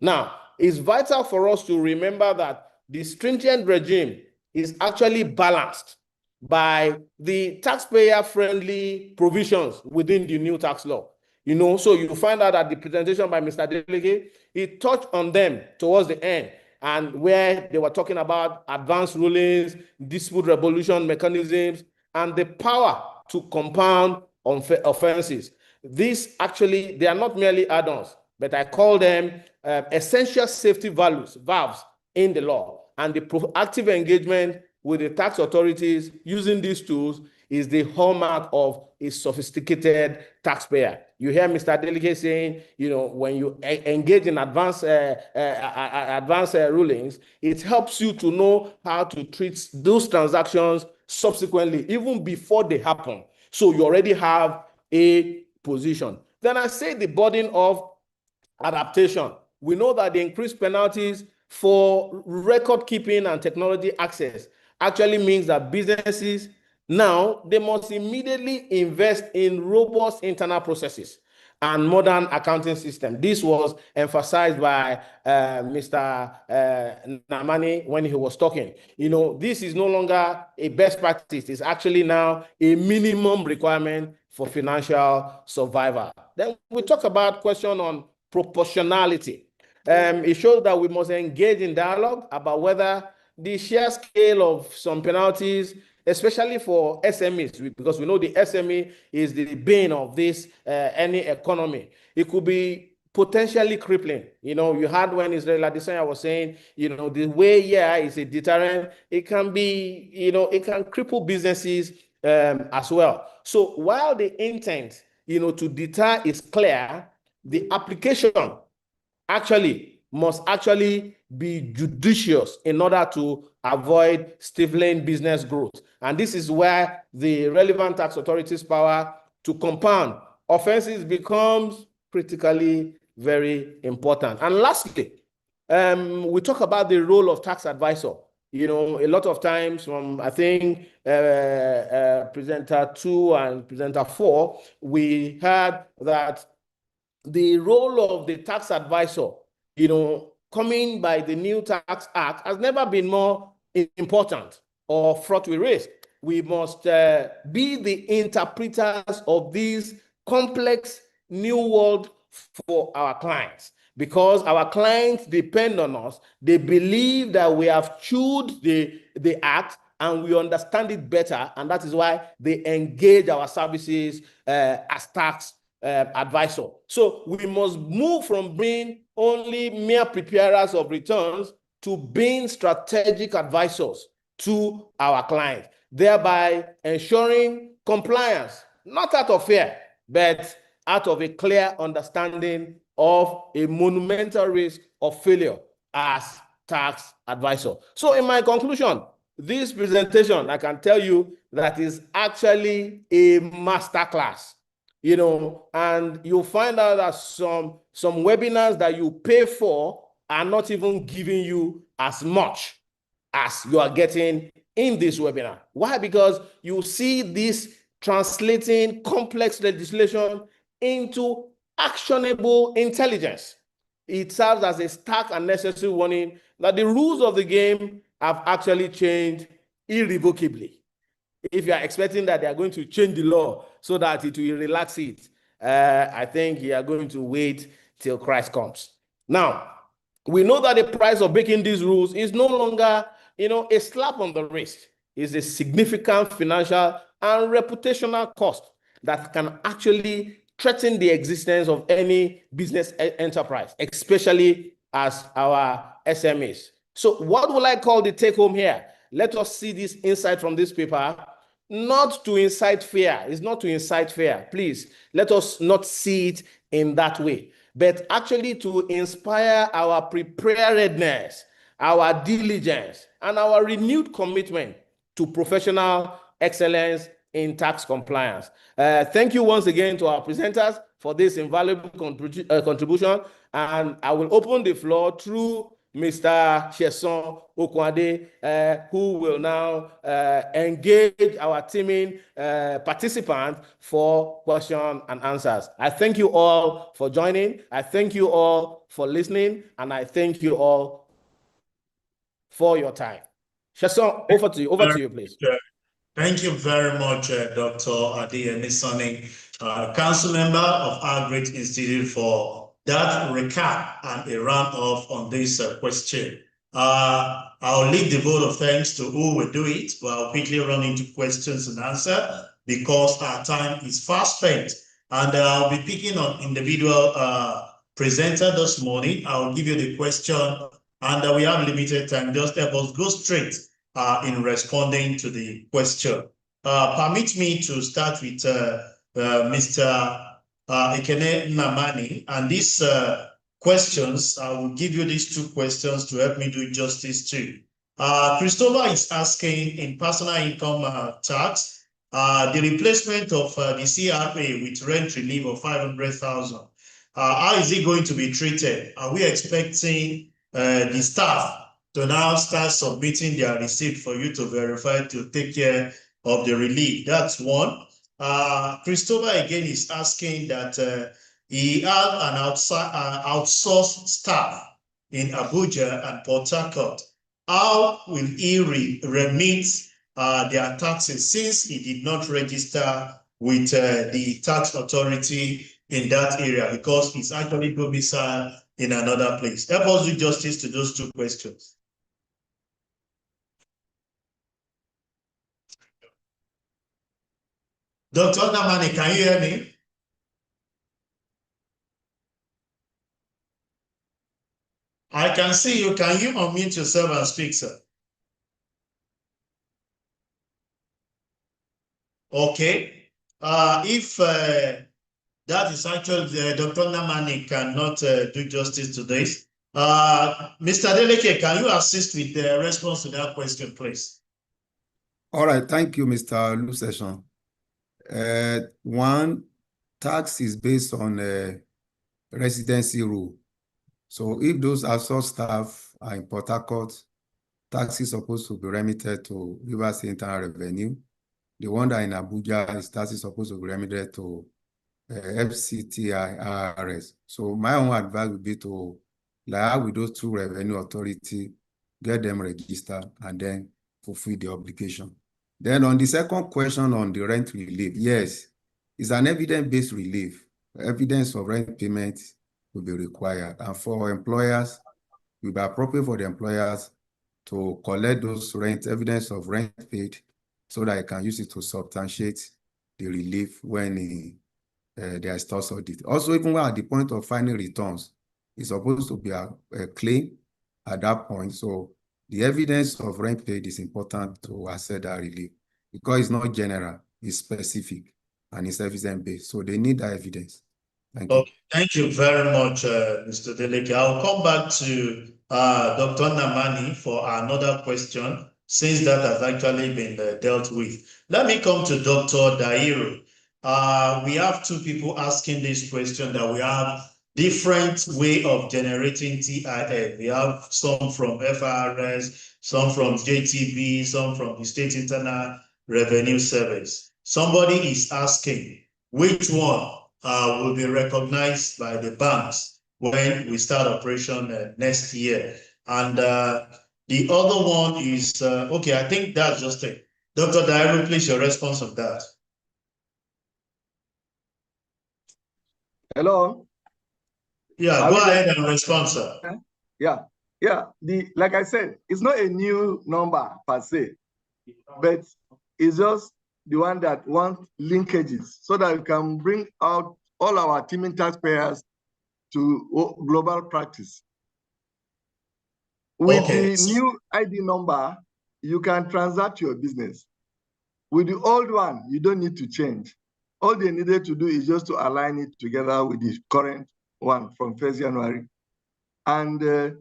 Now, it's vital for us to remember that the stringent regime is actually balanced by the taxpayer-friendly provisions within the new tax law. So you find out that the presentation by Mr. Delegate, he touched on them towards the end, and where they were talking about advanced rulings, dispute resolution mechanisms, and the power to compound offenses. These actually, they are not merely add-ons, but I call them essential safety valves in the law. And the proactive engagement with the tax authorities using these tools is the hallmark of a sophisticated taxpayer. You hear Mr. Delegate saying, when you engage in advanced rulings, it helps you to know how to treat those transactions subsequently, even before they happen. So you already have a position. Then I say the burden of adaptation. We know that the increased penalties for record keeping and technology access actually means that businesses now, they must immediately invest in robust internal processes and modern accounting system. This was emphasized by Mr. Namani when he was talking. This is no longer a best practice. It's actually now a minimum requirement for financial survival. Then we talk about question on proportionality. It shows that we must engage in dialogue about whether the sheer scale of some penalties, especially for SMEs, because we know the SME is the bane of this any economy. It could be potentially crippling. You had when Israel Adesanya was saying, the way is a deterrent. It can be, it can cripple businesses as well. So while the intent, to deter is clear, the application must be judicious in order to avoid stifling business growth. And this is where the relevant tax authorities' power to compound offenses becomes critically very important. And lastly, we talk about the role of tax advisor. A lot of times from, I think, presenter 2 and presenter 4, we heard that the role of the tax advisor, coming by the new Tax Act, has never been more important or fraught with risk. We must be the interpreters of these complex new world for our clients, because our clients depend on us. They believe that we have chewed the act and we understand it better, and that is why they engage our services as tax advisor. So we must move from being only mere preparers of returns to being strategic advisors to our clients, thereby ensuring compliance, not out of fear, but out of a clear understanding of a monumental risk of failure as tax advisor. So in my conclusion, this presentation, I can tell you that is actually a masterclass. And you'll find out that some webinars that you pay for are not even giving you as much as you are getting in this webinar. Why? Because you see this translating complex legislation into actionable intelligence. It serves as a stark and necessary warning that the rules of the game have actually changed irrevocably. If you are expecting that they are going to change the law so that it will relax it, I think you are going to wait till Christ comes. Now, we know that the price of breaking these rules is no longer, a slap on the wrist. It's a significant financial and reputational cost that can actually threaten the existence of any business enterprise, especially as our SMEs. So what will I call the take home here? Let us see this insight from this paper. not to incite fear. It's not to incite fear. Please, let us not see it in that way, but actually to inspire our preparedness, our diligence, and our renewed commitment to professional excellence in tax compliance. Thank you once again to our presenters for this invaluable contribution, and I will open the floor through Mr. Sheson Okwade, who will now engage our teaming participants for question and answers. I thank you all for joining. I thank you all for listening, and I thank you all for your time. Sheson, over to you, please. Thank you very much, Dr. Adeyemi Sonny, Council Member of our great institute, for that recap and a round-off on this question. I'll leave the vote of thanks to who will do it, but I'll quickly run into questions and answer because our time is fast spent. And I'll be picking on individual presenter this morning. I'll give you the question, and we have limited time. Just help us go straight in responding to the question. Permit me to start with Mr. Ekene Namani, and these questions, I will give you these two questions to help me do justice to. Christopher is asking, in personal income tax, the replacement of the CRA with rent relief of 500,000, how is it going to be treated? Are we expecting the staff to now start submitting their receipt for you to verify to take care of the relief? That's one. Christopher again is asking that he had an outsourced staff in Abuja and Port Harcourt. How will he remit their taxes since he did not register with the tax authority in that area because he's actually domiciled in another place? Help us do justice to those two questions. Dr. Namani, can you hear me? I can see you. Can you unmute yourself and speak, sir? Okay. If that is actually Dr. Namani cannot do justice to this, Mr. Deleke, can you assist with the response to that question, please? All right, thank you, Mr. Lucession. One, tax is based on a residency rule. So if those outsourced staff are in Port Harcourt, tax is supposed to be remitted to Rivers Internal Revenue. The one that in Abuja is tax is supposed to be remitted to FCTIRS. So my own advice would be to liaise with those two revenue authority, get them registered, and then fulfill the obligation. Then on the second question on the rent relief, yes, it's an evidence-based relief. Evidence of rent payment will be required. And for employers, it will be appropriate for the employers to collect those evidence of rent paid so that I can use it to substantiate the relief when there is tax audit. Also, even at the point of final returns, it's supposed to be a claim at that point. So the evidence of rent paid is important to assess that relief because it's not general, it's specific, and it's evidence-based. So they need that evidence. Thank you. Okay. Thank you very much, Mr. Deleke. I'll come back to Dr. Namani for another question, since that has actually been dealt with. Let me come to Dr. Dairo. We have two people asking this question, that we have different way of generating TIN. We have some from FRS, some from JTB, some from the State Internal Revenue Service. Somebody is asking which one will be recognized by the banks when we start operation next year. And the other one is, okay, I think that's just it. Dr. Dairo, please, your response on that. Hello? Yeah, go ahead and respond, sir. Yeah. Like I said, it's not a new number per se, but it's just the one that wants linkages so that we can bring out all our teaming taxpayers to global practice. With the new ID number, you can transact your business. With the old one, you don't need to change. All they needed to do is just to align it together with the current one from 1st January. And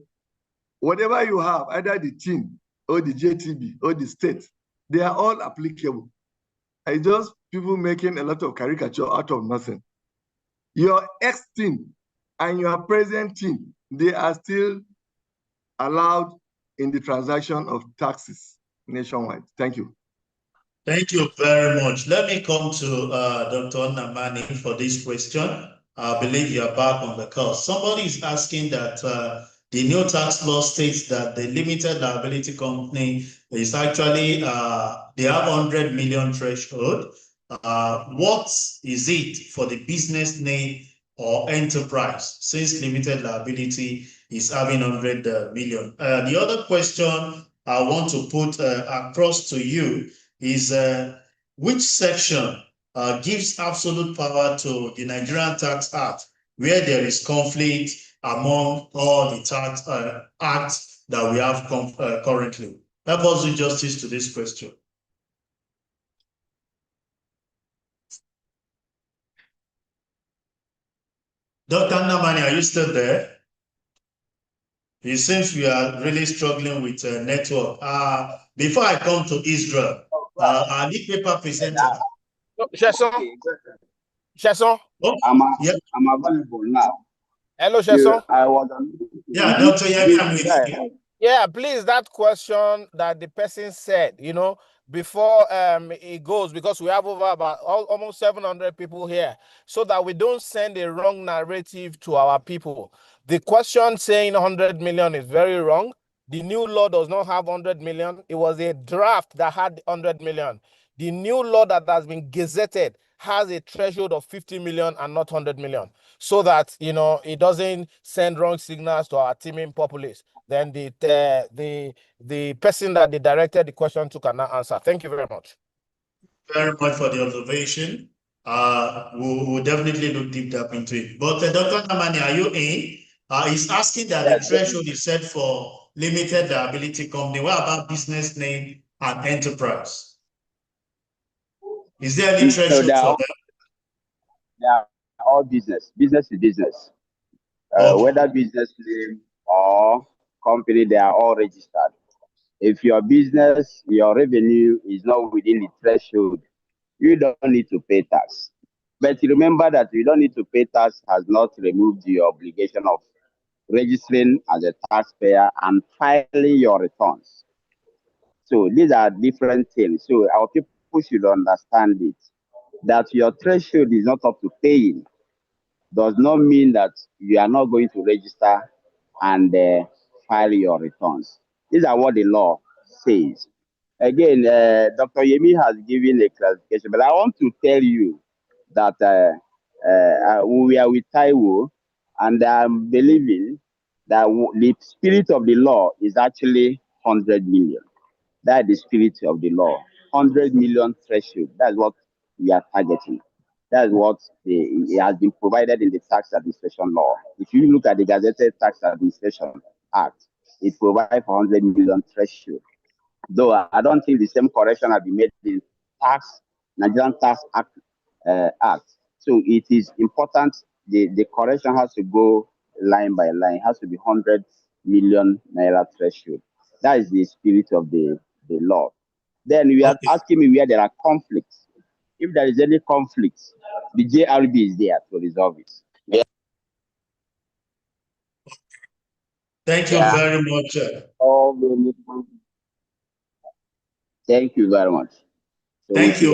whatever you have, either the team or the JTB or the state, they are all applicable. It's just people making a lot of caricature out of nothing. Your ex-team and your present team, they are still allowed in the transaction of taxes nationwide. Thank you. Thank you very much. Let me come to Dr. Nnamani for this question. I believe you are back on the call. Somebody is asking that the new tax law states that the limited liability company is actually, they have 100 million threshold. What is it for the business name or enterprise, since limited liability is having 100 million? The other question I want to put across to you is which section gives absolute power to the Nigerian Tax Act, where there is conflict among all the tax acts that we have currently? Help us do justice to this question. Dr. Nnamani, are you still there? It seems we are really struggling with network. Before I come to Israel, our newspaper presenter. Chesson. Chesson. Oh, I'm available now. Hello, Chesson. I was on. Yeah, Dr. Yemi, I'm with you. Yeah, please, that question that the person said, you know, before it goes, because we have over about almost 700 people here, so that we don't send a wrong narrative to our people. The question saying 100 million is very wrong. The new law does not have 100 million. It was a draft that had 100 million. The new law that has been gazetted has a threshold of 50 million and not 100 million, so that, you know, it doesn't send wrong signals to our teeming populace. Then the person that they directed the question to cannot answer. Thank you very much. Very much for the observation. We'll definitely look deep dive into it. But Dr. Nnamani, are you in? He's asking that the threshold is set for limited liability company. What about business name and enterprise? Is there any threshold for them? They are all business. Business is business. Whether business name or company, they are all registered. If your business, your revenue is not within the threshold, you don't need to pay tax. But remember that you don't need to pay tax has not removed the obligation of registering as a taxpayer and filing your returns. So these are different things. So our people should understand it, that your threshold is not up to paying does not mean that you are not going to register and file your returns. These are what the law says. Again, Dr. Yemi has given a clarification, but I want to tell you that we are with Taiwo, and I'm believing that the spirit of the law is actually 100 million. That is the spirit of the law. 100 million threshold. That's what we are targeting. That's what it has been provided in the tax administration law. If you look at the Gazetted Tax Administration Act, it provides 100 million threshold. Though I don't think the same correction has been made in Nigerian Tax Act. So it is important. The correction has to go line by line. It has to be 100 million naira threshold. That is the spirit of the law. Then we are asking me where there are conflicts. If there is any conflict, the JRB is there to resolve it. Yeah. Thank you very much. Thank you very much. So thank you.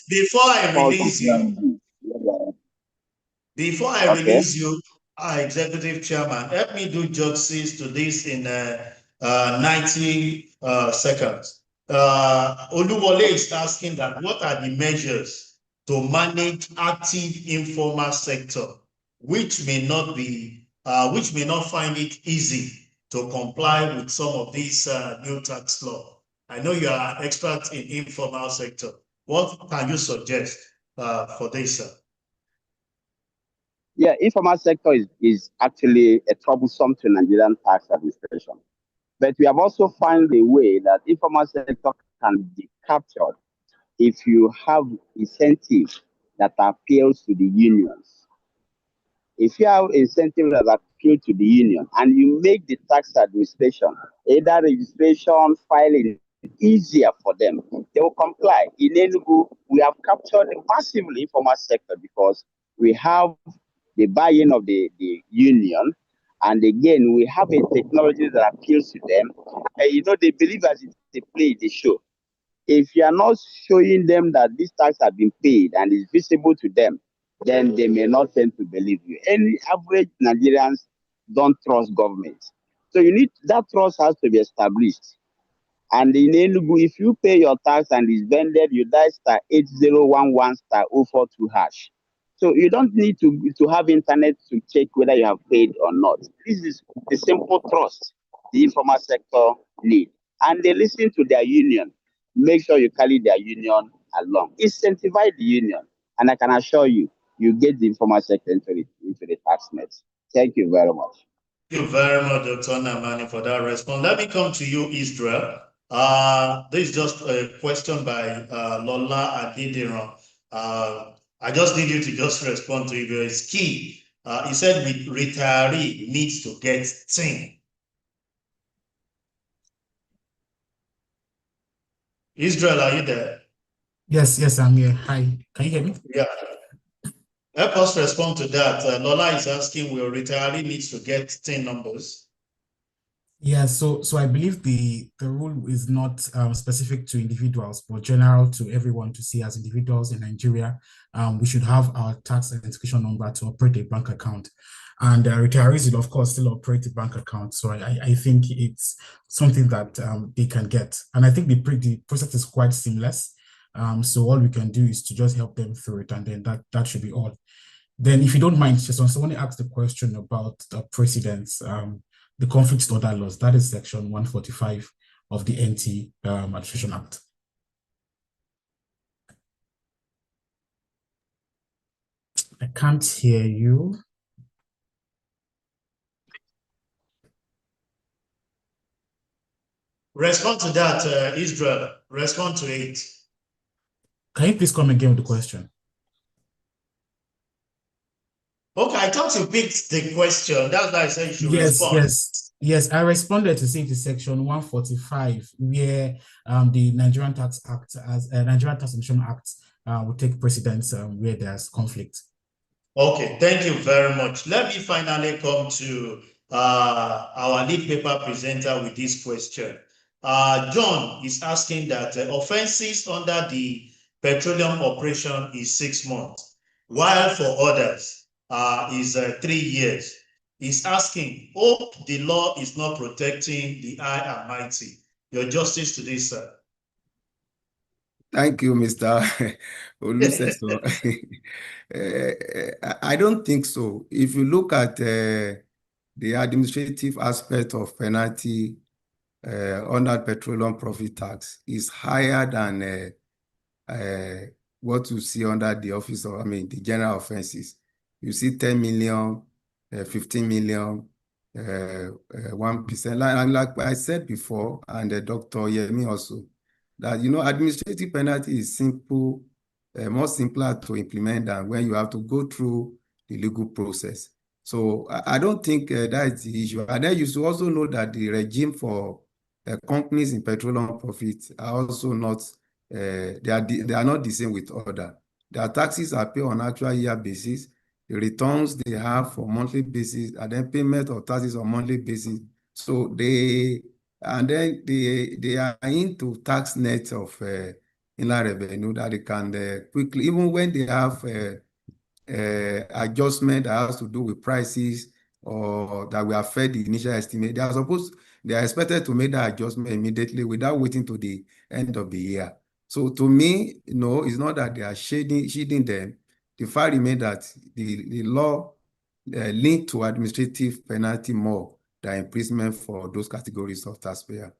Before I release you, our executive chairman, help me do justice to this in 90 seconds. Oluwole is asking that what are the measures to manage active informal sector, which may not find it easy to comply with some of these new tax law. I know you are an expert in informal sector. What can you suggest for this, sir? Yeah, informal sector is actually a troublesome to Nigerian tax administration. But we have also found a way that informal sector can be captured if you have incentives that appeals to the unions. If you have incentives that appeal to the union and you make the tax administration, either registration, filing, easier for them, they will comply. In Enugu, we have captured massively informal sector because we have the buy-in of the union. And again, we have a technology that appeals to them. They believe as they play the show. If you are not showing them that this tax has been paid and is visible to them, then they may not tend to believe you. Any average Nigerians don't trust government. So that trust has to be established. And in Enugu, if you pay your tax and it's vended, you dial *8011 *042 #. So you don't need to have internet to check whether you have paid or not. This is the simple trust the informal sector need. And they listen to their union. Make sure you carry their union along. Incentivize the union. And I can assure you, you get the informal sector into the tax net. Thank you very much. Thank you very much, Dr. Namani, for that response. Let me come to you, Israel. This is just a question by Lola Adidiran. I just need you to just respond to it. It's key. He said retiree needs to get TIN. Israel, are you there? Yes, I'm here. Hi, can you hear me? Yeah. Help us respond to that. Lola is asking, will retiree needs to get TIN numbers? Yeah, so I believe the rule is not specific to individuals, but general to everyone to see as individuals in Nigeria. We should have our tax identification number to operate a bank account. And retirees will, of course, still operate a bank account. So I think it's something that they can get. And I think the process is quite seamless. So all we can do is to just help them through it, and then that should be all. Then, if you don't mind, just someone asked the question about the precedents, the conflict order laws. That is section 145 of the NT Administration Act. I can't hear you. Respond to that, Israel. Respond to it. Can you please come again with the question? Okay, I thought you picked the question. That's why I said you should respond. Yes. I responded to say to section 145, where the Nigerian Tax Act, as Nigerian Tax Administration Act, will take precedence where there's conflict. Okay, thank you very much. Let me finally come to our lead paper presenter with this question. John is asking that offenses under the petroleum operation is 6 months, while for others is 3 years. He's asking, hope the law is not protecting the high and mighty. Your justice to this, sir. Thank you, Mr. Oluseso. I don't think so. If you look at the administrative aspect of penalty under petroleum profit tax, is higher than what you see under the office of, the general offenses. You see 10 million, 15 million, 1%. Like I said before, and Dr. Yemi also, that, administrative penalty is simple, more simpler to implement than when you have to go through the legal process. So I don't think that is the issue. And then you should also know that the regime for companies in petroleum profits are also not, they are not the same with other. Their taxes are paid on actual year basis. The returns they have for monthly basis, and then payment of taxes on monthly basis. So they are into tax net of inland revenue that they can quickly, even when they have adjustment that has to do with prices or that will affect the initial estimate, they are expected to make that adjustment immediately without waiting to the end of the year. So to me, no, it's not that they are shading them. The fact remains that the law linked to administrative penalty more than imprisonment for those categories of taxpayer.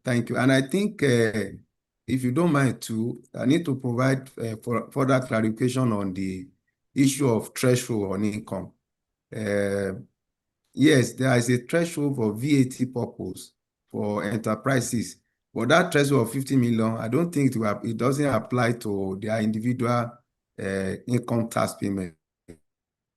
Thank you. And I think if you don't mind too, I need to provide for further clarification on the issue of threshold on income. Yes, there is a threshold for VAT purpose for enterprises But that threshold of 50 million, I don't think it doesn't apply to their individual income tax payment.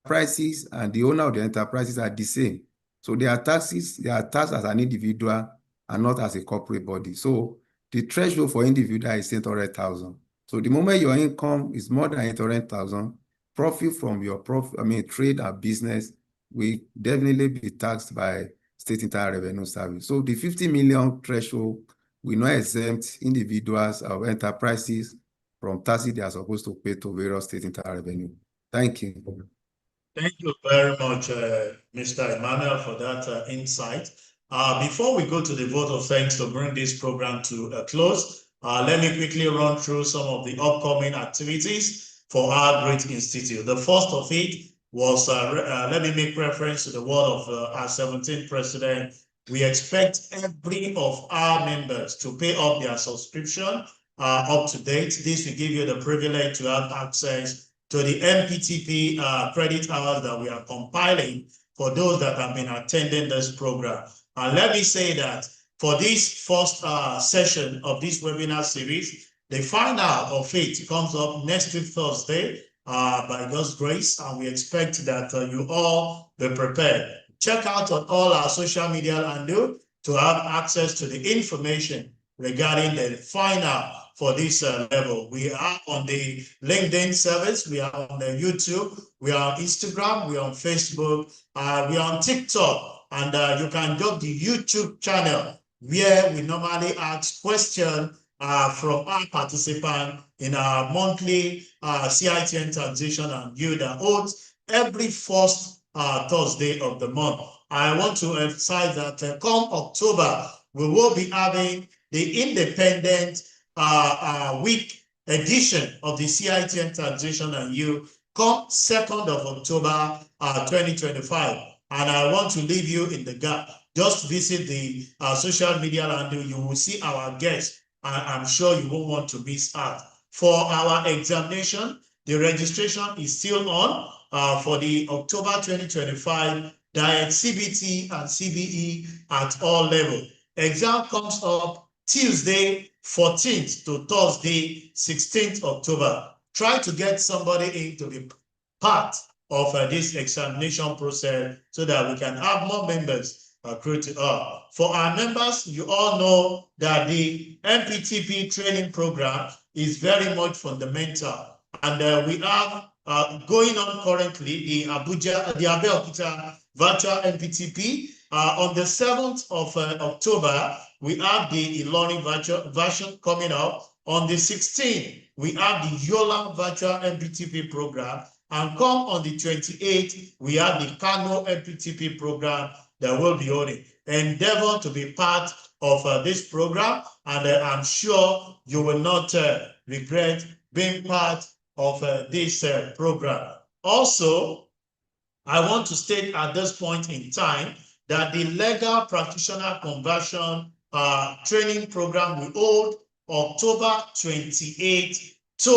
Prices and the owner of the enterprises are the same. So they are taxed as an individual and not as a corporate body. So the threshold for individual is 800,000. So the moment your income is more than 800,000, profit from your trade and business will definitely be taxed by State Internal Revenue Service. So the 50 million threshold will not exempt individuals or enterprises from taxes they are supposed to pay to various State Internal Revenue. Thank you. Thank you very much, Mr. Emmanuel, for that insight. Before we go to the vote of thanks to bring this program to a close, let me quickly run through some of the upcoming activities for our great institute. The first of it was, let me make reference to the word of our 17th president. We expect every of our members to pay up their subscription up to date. This will give you the privilege to have access to the MPTP credit hours that we are compiling for those that have been attending this program. And let me say that for this first session of this webinar series, the final of it comes up next week, Thursday, by God's grace, and we expect that you all be prepared. Check out on all our social media handle to have access to the information regarding the final for this level. We are on the LinkedIn service, we are on the YouTube, we are on Instagram, we are on Facebook, we are on TikTok, and you can go to the YouTube channel where we normally ask questions from our participants in our monthly CITN taxation and yield and oath every first Thursday of the month. I want to emphasize that come October, we will be having the independent week edition of the CITN taxation and you come 2nd of October 2025. And I want to leave you in the gap. Just visit the social media handle. You will see our guests. I'm sure you won't want to miss out. For our examination, the registration is still on for the October 2025 Diet CBT and CBE at all levels. Exam comes up Tuesday 14th to Thursday 16th October. Try to get somebody in to be part of this examination process so that we can have more members recruited. For our members, you all know that the MPTP training program is very much fundamental, and we have going on currently the Abeokuta virtual MPTP. On the 7th of October, we have the Ilorin virtual version coming up. On the 16th, we have the Yola virtual MPTP program. And come on the 28th, we have the Kano MPTP program that will be on it. Endeavor to be part of this program, and I'm sure you will not regret being part of this program. Also, I want to state at this point in time that the legal practitioner conversion training program will hold October 28th to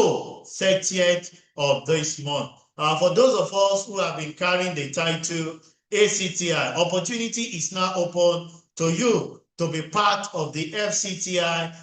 30th of this month. For those of us who have been carrying the title ACTI, opportunity is now open to you to be part of the FCTI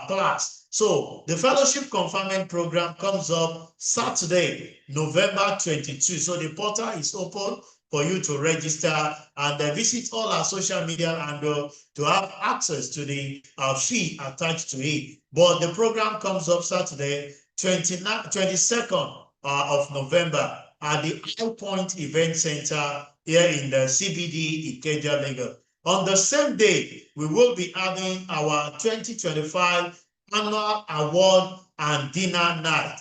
class. So the fellowship conferment program comes up Saturday, November 22. So the portal is open for you to register and visit all our social media and to have access to the fee attached to it. But the program comes up Saturday, 22nd of November at the High Point Event Center here in the CBD Ikeja, Lagos. On the same day, we will be having our 2025 annual award and dinner night.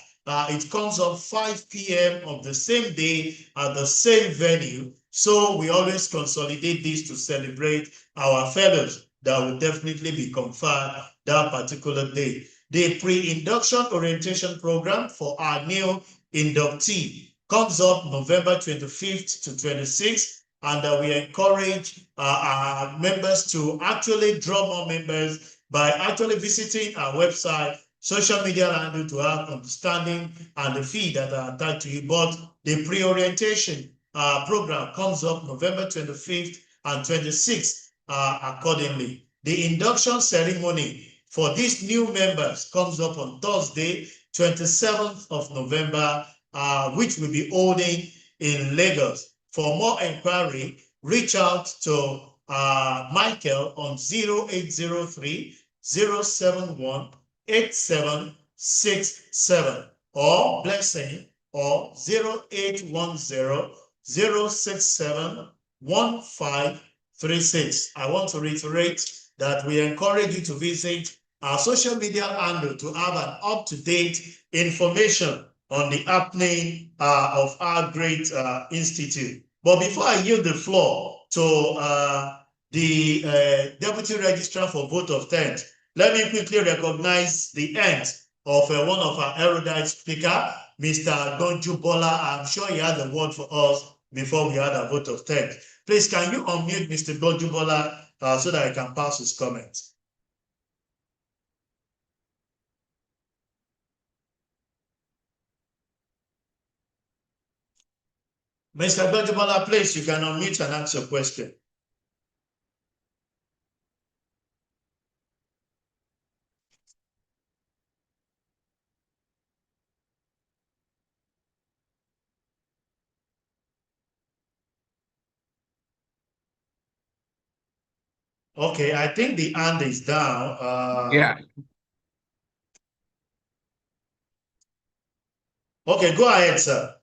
It comes up 5 p.m. of the same day at the same venue. So we always consolidate this to celebrate our fellows that will definitely be conferred that particular day. The pre-induction orientation program for our new inductee comes up November 25th to 26th, and we encourage our members to actually draw more members by actually visiting our website, social media handle to have understanding and the fee that are attached to it. But the pre-orientation program comes up November 25th and 26th accordingly. The induction ceremony for these new members comes up on Thursday, 27th of November, which will be holding in Lagos. For more inquiry, reach out to Michael on 0803 071 8767 or Blessing or 0810 067 1536. I want to reiterate that we encourage you to visit our social media handle to have an up-to-date information on the happening of our great institute. But before I yield the floor to the Deputy Registrar for Vote of Thanks, let me quickly recognize the end of one of our erudite speaker, Mr. Donju Bola. I'm sure he had a word for us before we had a vote of thanks. Please, can you unmute Mr. Donju Bola so that I can pass his comments? Mr. Donju Bola, please, you can unmute and ask your question. Okay, I think the hand is down. Yeah. Okay, go ahead, sir.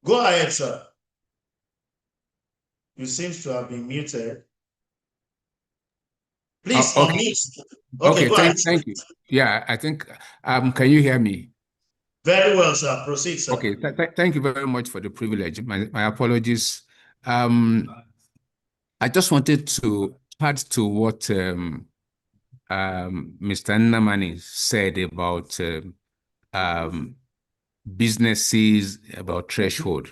Go ahead, sir. You seem to have been muted. Please Okay. unmute. Okay, go ahead. Thank you. Yeah, I think, can you hear me? Very well, sir. Proceed, sir. Okay, thank you very much for the privilege. My apologies. I just wanted to add to what Mr. Nnamani said about businesses, about threshold.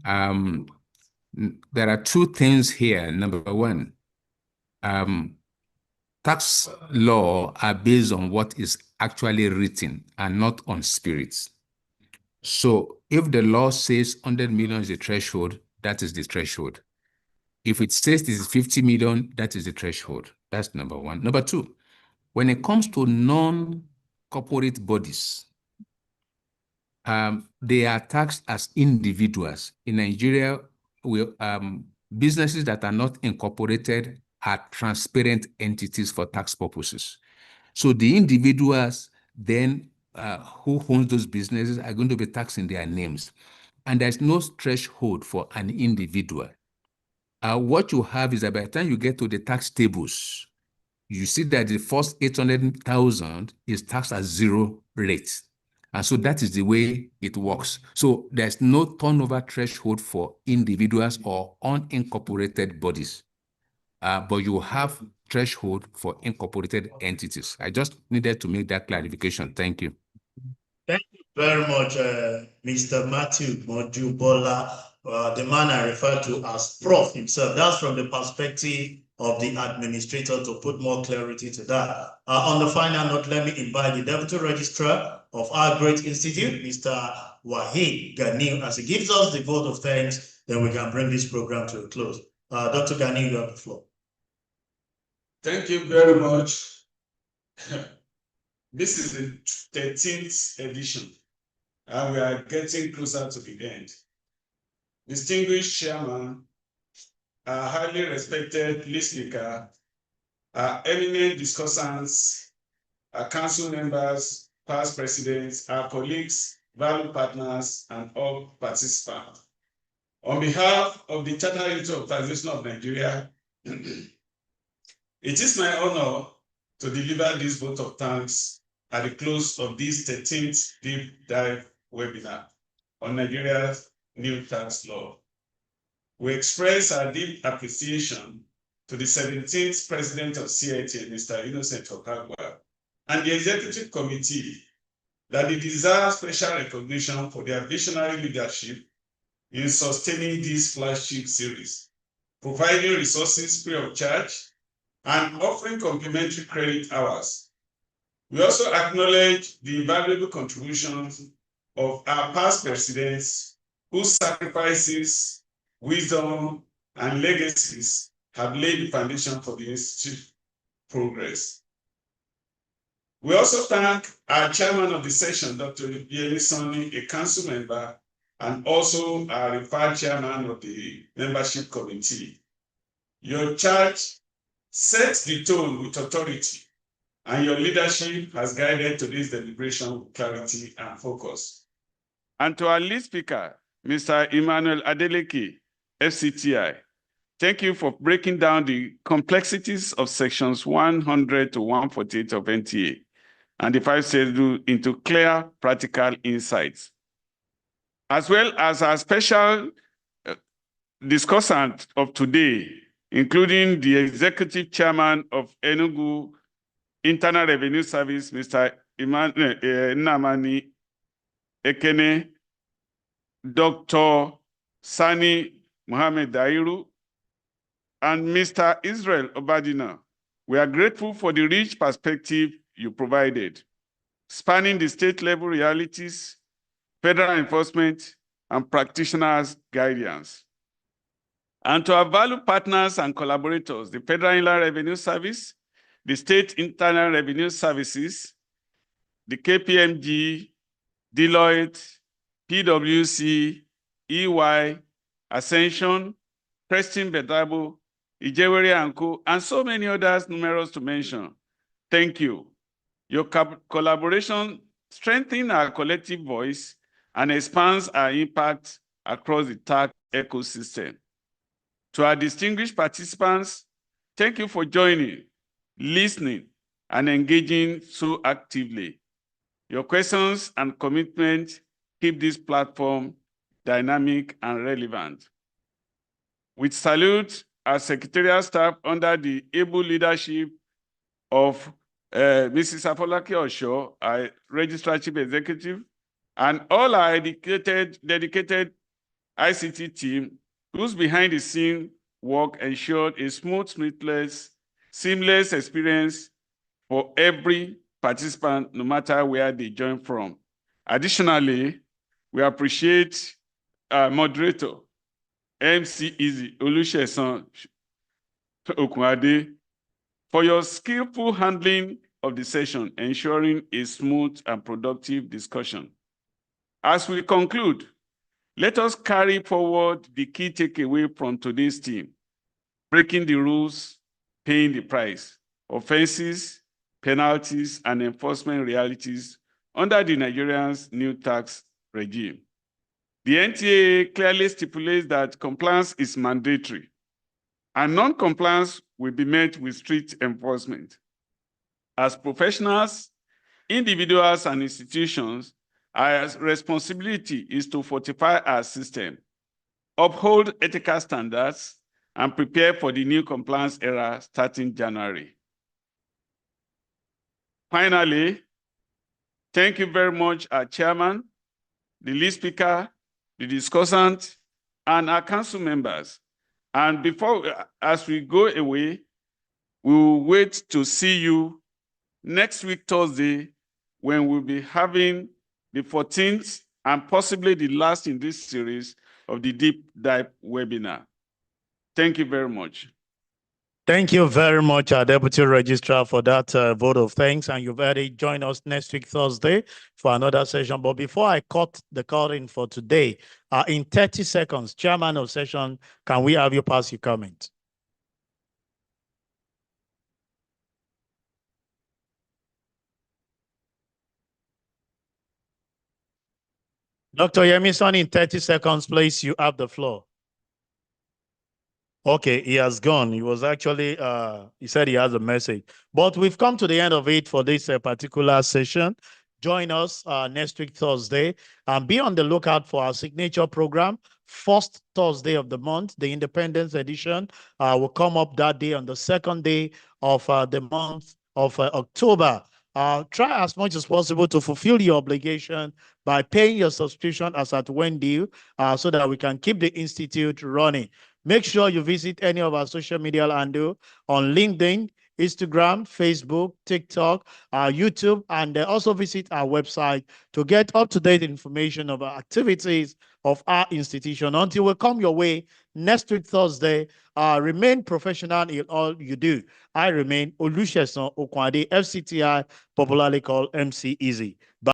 There are two things here. Number one, tax law are based on what is actually written and not on spirits. So if the law says 100 million is the threshold, that is the threshold. If it says this is 50 million, that is the threshold. That's number one. Number two, when it comes to non-corporate bodies, they are taxed as individuals. In Nigeria, businesses that are not incorporated are transparent entities for tax purposes. So the individuals then who owns those businesses are going to be taxed in their names. And there's no threshold for an individual. What you have is that by the time you get to the tax tables, you see that the first 800,000 is taxed at 0 rate. And so that is the way it works. So there's no turnover threshold for individuals or unincorporated bodies. But you have threshold for incorporated entities. I just needed to make that clarification. Thank you. Thank you very much, Mr. Matthew Mojubola, the man I refer to as Prof himself. That's from the perspective of the administrator to put more clarity to that. On the final note, let me invite the Deputy Registrar of our great institute, Mr. Wahid Ganiu, as he gives us the vote of thanks, then we can bring this program to a close. Dr. Ganiu, you have the floor. Thank you very much. This is the 13th edition, and we are getting closer to the end. Distinguished chairman, our highly respected listener, our eminent discussants, our council members, past presidents, our colleagues, value partners, and all participants. On behalf of the Chartered Institute of Taxation of Nigeria, it is my honor to deliver this vote of thanks at the close of this 13th deep dive webinar on Nigeria's new tax law. We express our deep appreciation to the 17th president of CITN, Mr. Innocent Okagwa, and the executive committee that they deserve special recognition for their visionary leadership in sustaining this flagship series, providing resources free of charge, and offering complimentary credit hours. We also acknowledge the valuable contributions of our past presidents whose sacrifices, wisdom, and legacies have laid the foundation for the Institute's progress. We also thank our chairman of the session, Dr. Yemi Soni, a council member, and also our referred chairman of the membership committee. Your charge sets the tone with authority, and your leadership has guided today's deliberation with clarity and focus. And to our lead speaker, Mr. Emmanuel Adeleke, FCTI, thank you for breaking down the complexities of sections 100 to 148 of NTA and the 5 schedules into clear, practical insights, as well as our special discussant of today, including the executive chairman of Enugu Internal Revenue Service, Mr. Nnamani Ekene, Dr. Sani Mohammed Dairu, and Mr. Israel Obadina. We are grateful for the rich perspective you provided, spanning the state level realities, federal enforcement, and practitioners' guidance. And to our valued partners and collaborators, the Federal Inland Revenue Service, the State Internal Revenue Services, the KPMG, Deloitte, PwC, EY, Ascension, Preston Bedabo, Ijewere & Co., and so many others numerous to mention. Thank you. Your collaboration strengthens our collective voice and expands our impact across the tax ecosystem. To our distinguished participants, thank you for joining, listening, and engaging so actively. Your questions and commitment keep this platform dynamic and relevant. We salute our secretarial staff under the able leadership of Mrs. Afolake Osho, our Registrar Chief Executive, and all our dedicated ICT team whose behind-the-scene work ensured a smooth, seamless experience for every participant, no matter where they join from. Additionally, we appreciate our moderator, MC Easy Olusesan Okunade, for your skillful handling of the session, ensuring a smooth and productive discussion. As we conclude, let us carry forward the key takeaway from today's theme: breaking the rules, paying the price, offenses, penalties, and enforcement realities under the Nigerian's new tax regime. The NTA clearly stipulates that compliance is mandatory, and non-compliance will be met with strict enforcement. As professionals, individuals, and institutions, our responsibility is to fortify our system, uphold ethical standards, and prepare for the new compliance era starting January. Finally, thank you very much, our chairman, the lead speaker, the discussant, and our council members. And as we go away, we will wait to see you next week, Thursday, when we'll be having the 14th and possibly the last in this series of the Deep Dive webinar. Thank you very much. Thank you very much, our Deputy Registrar, for that vote of thanks. And you've already joined us next week, Thursday, for another session. But before I cut the curtain for today, in 30 seconds, Chairman of Session, can we have you pass your comment? Dr. Yemison, in 30 seconds, please, you have the floor. Okay, he has gone. He was actually, he said he has a message. But we've come to the end of it for this particular session. Join us next week, Thursday, and be on the lookout for our signature program. First Thursday of the month, the Independence Edition will come up that day on the second day of the month of October. Try as much as possible to fulfill your obligation by paying your subscription as at when due, so that we can keep the Institute running. Make sure you visit any of our social media handle on LinkedIn, Instagram, Facebook, TikTok, YouTube, and also visit our website to get up-to-date information about activities of our institution. Until we come your way next week, Thursday, remain professional in all you do. I remain Olusegun Okwade, FCTI, popularly called MC Easy. Bye.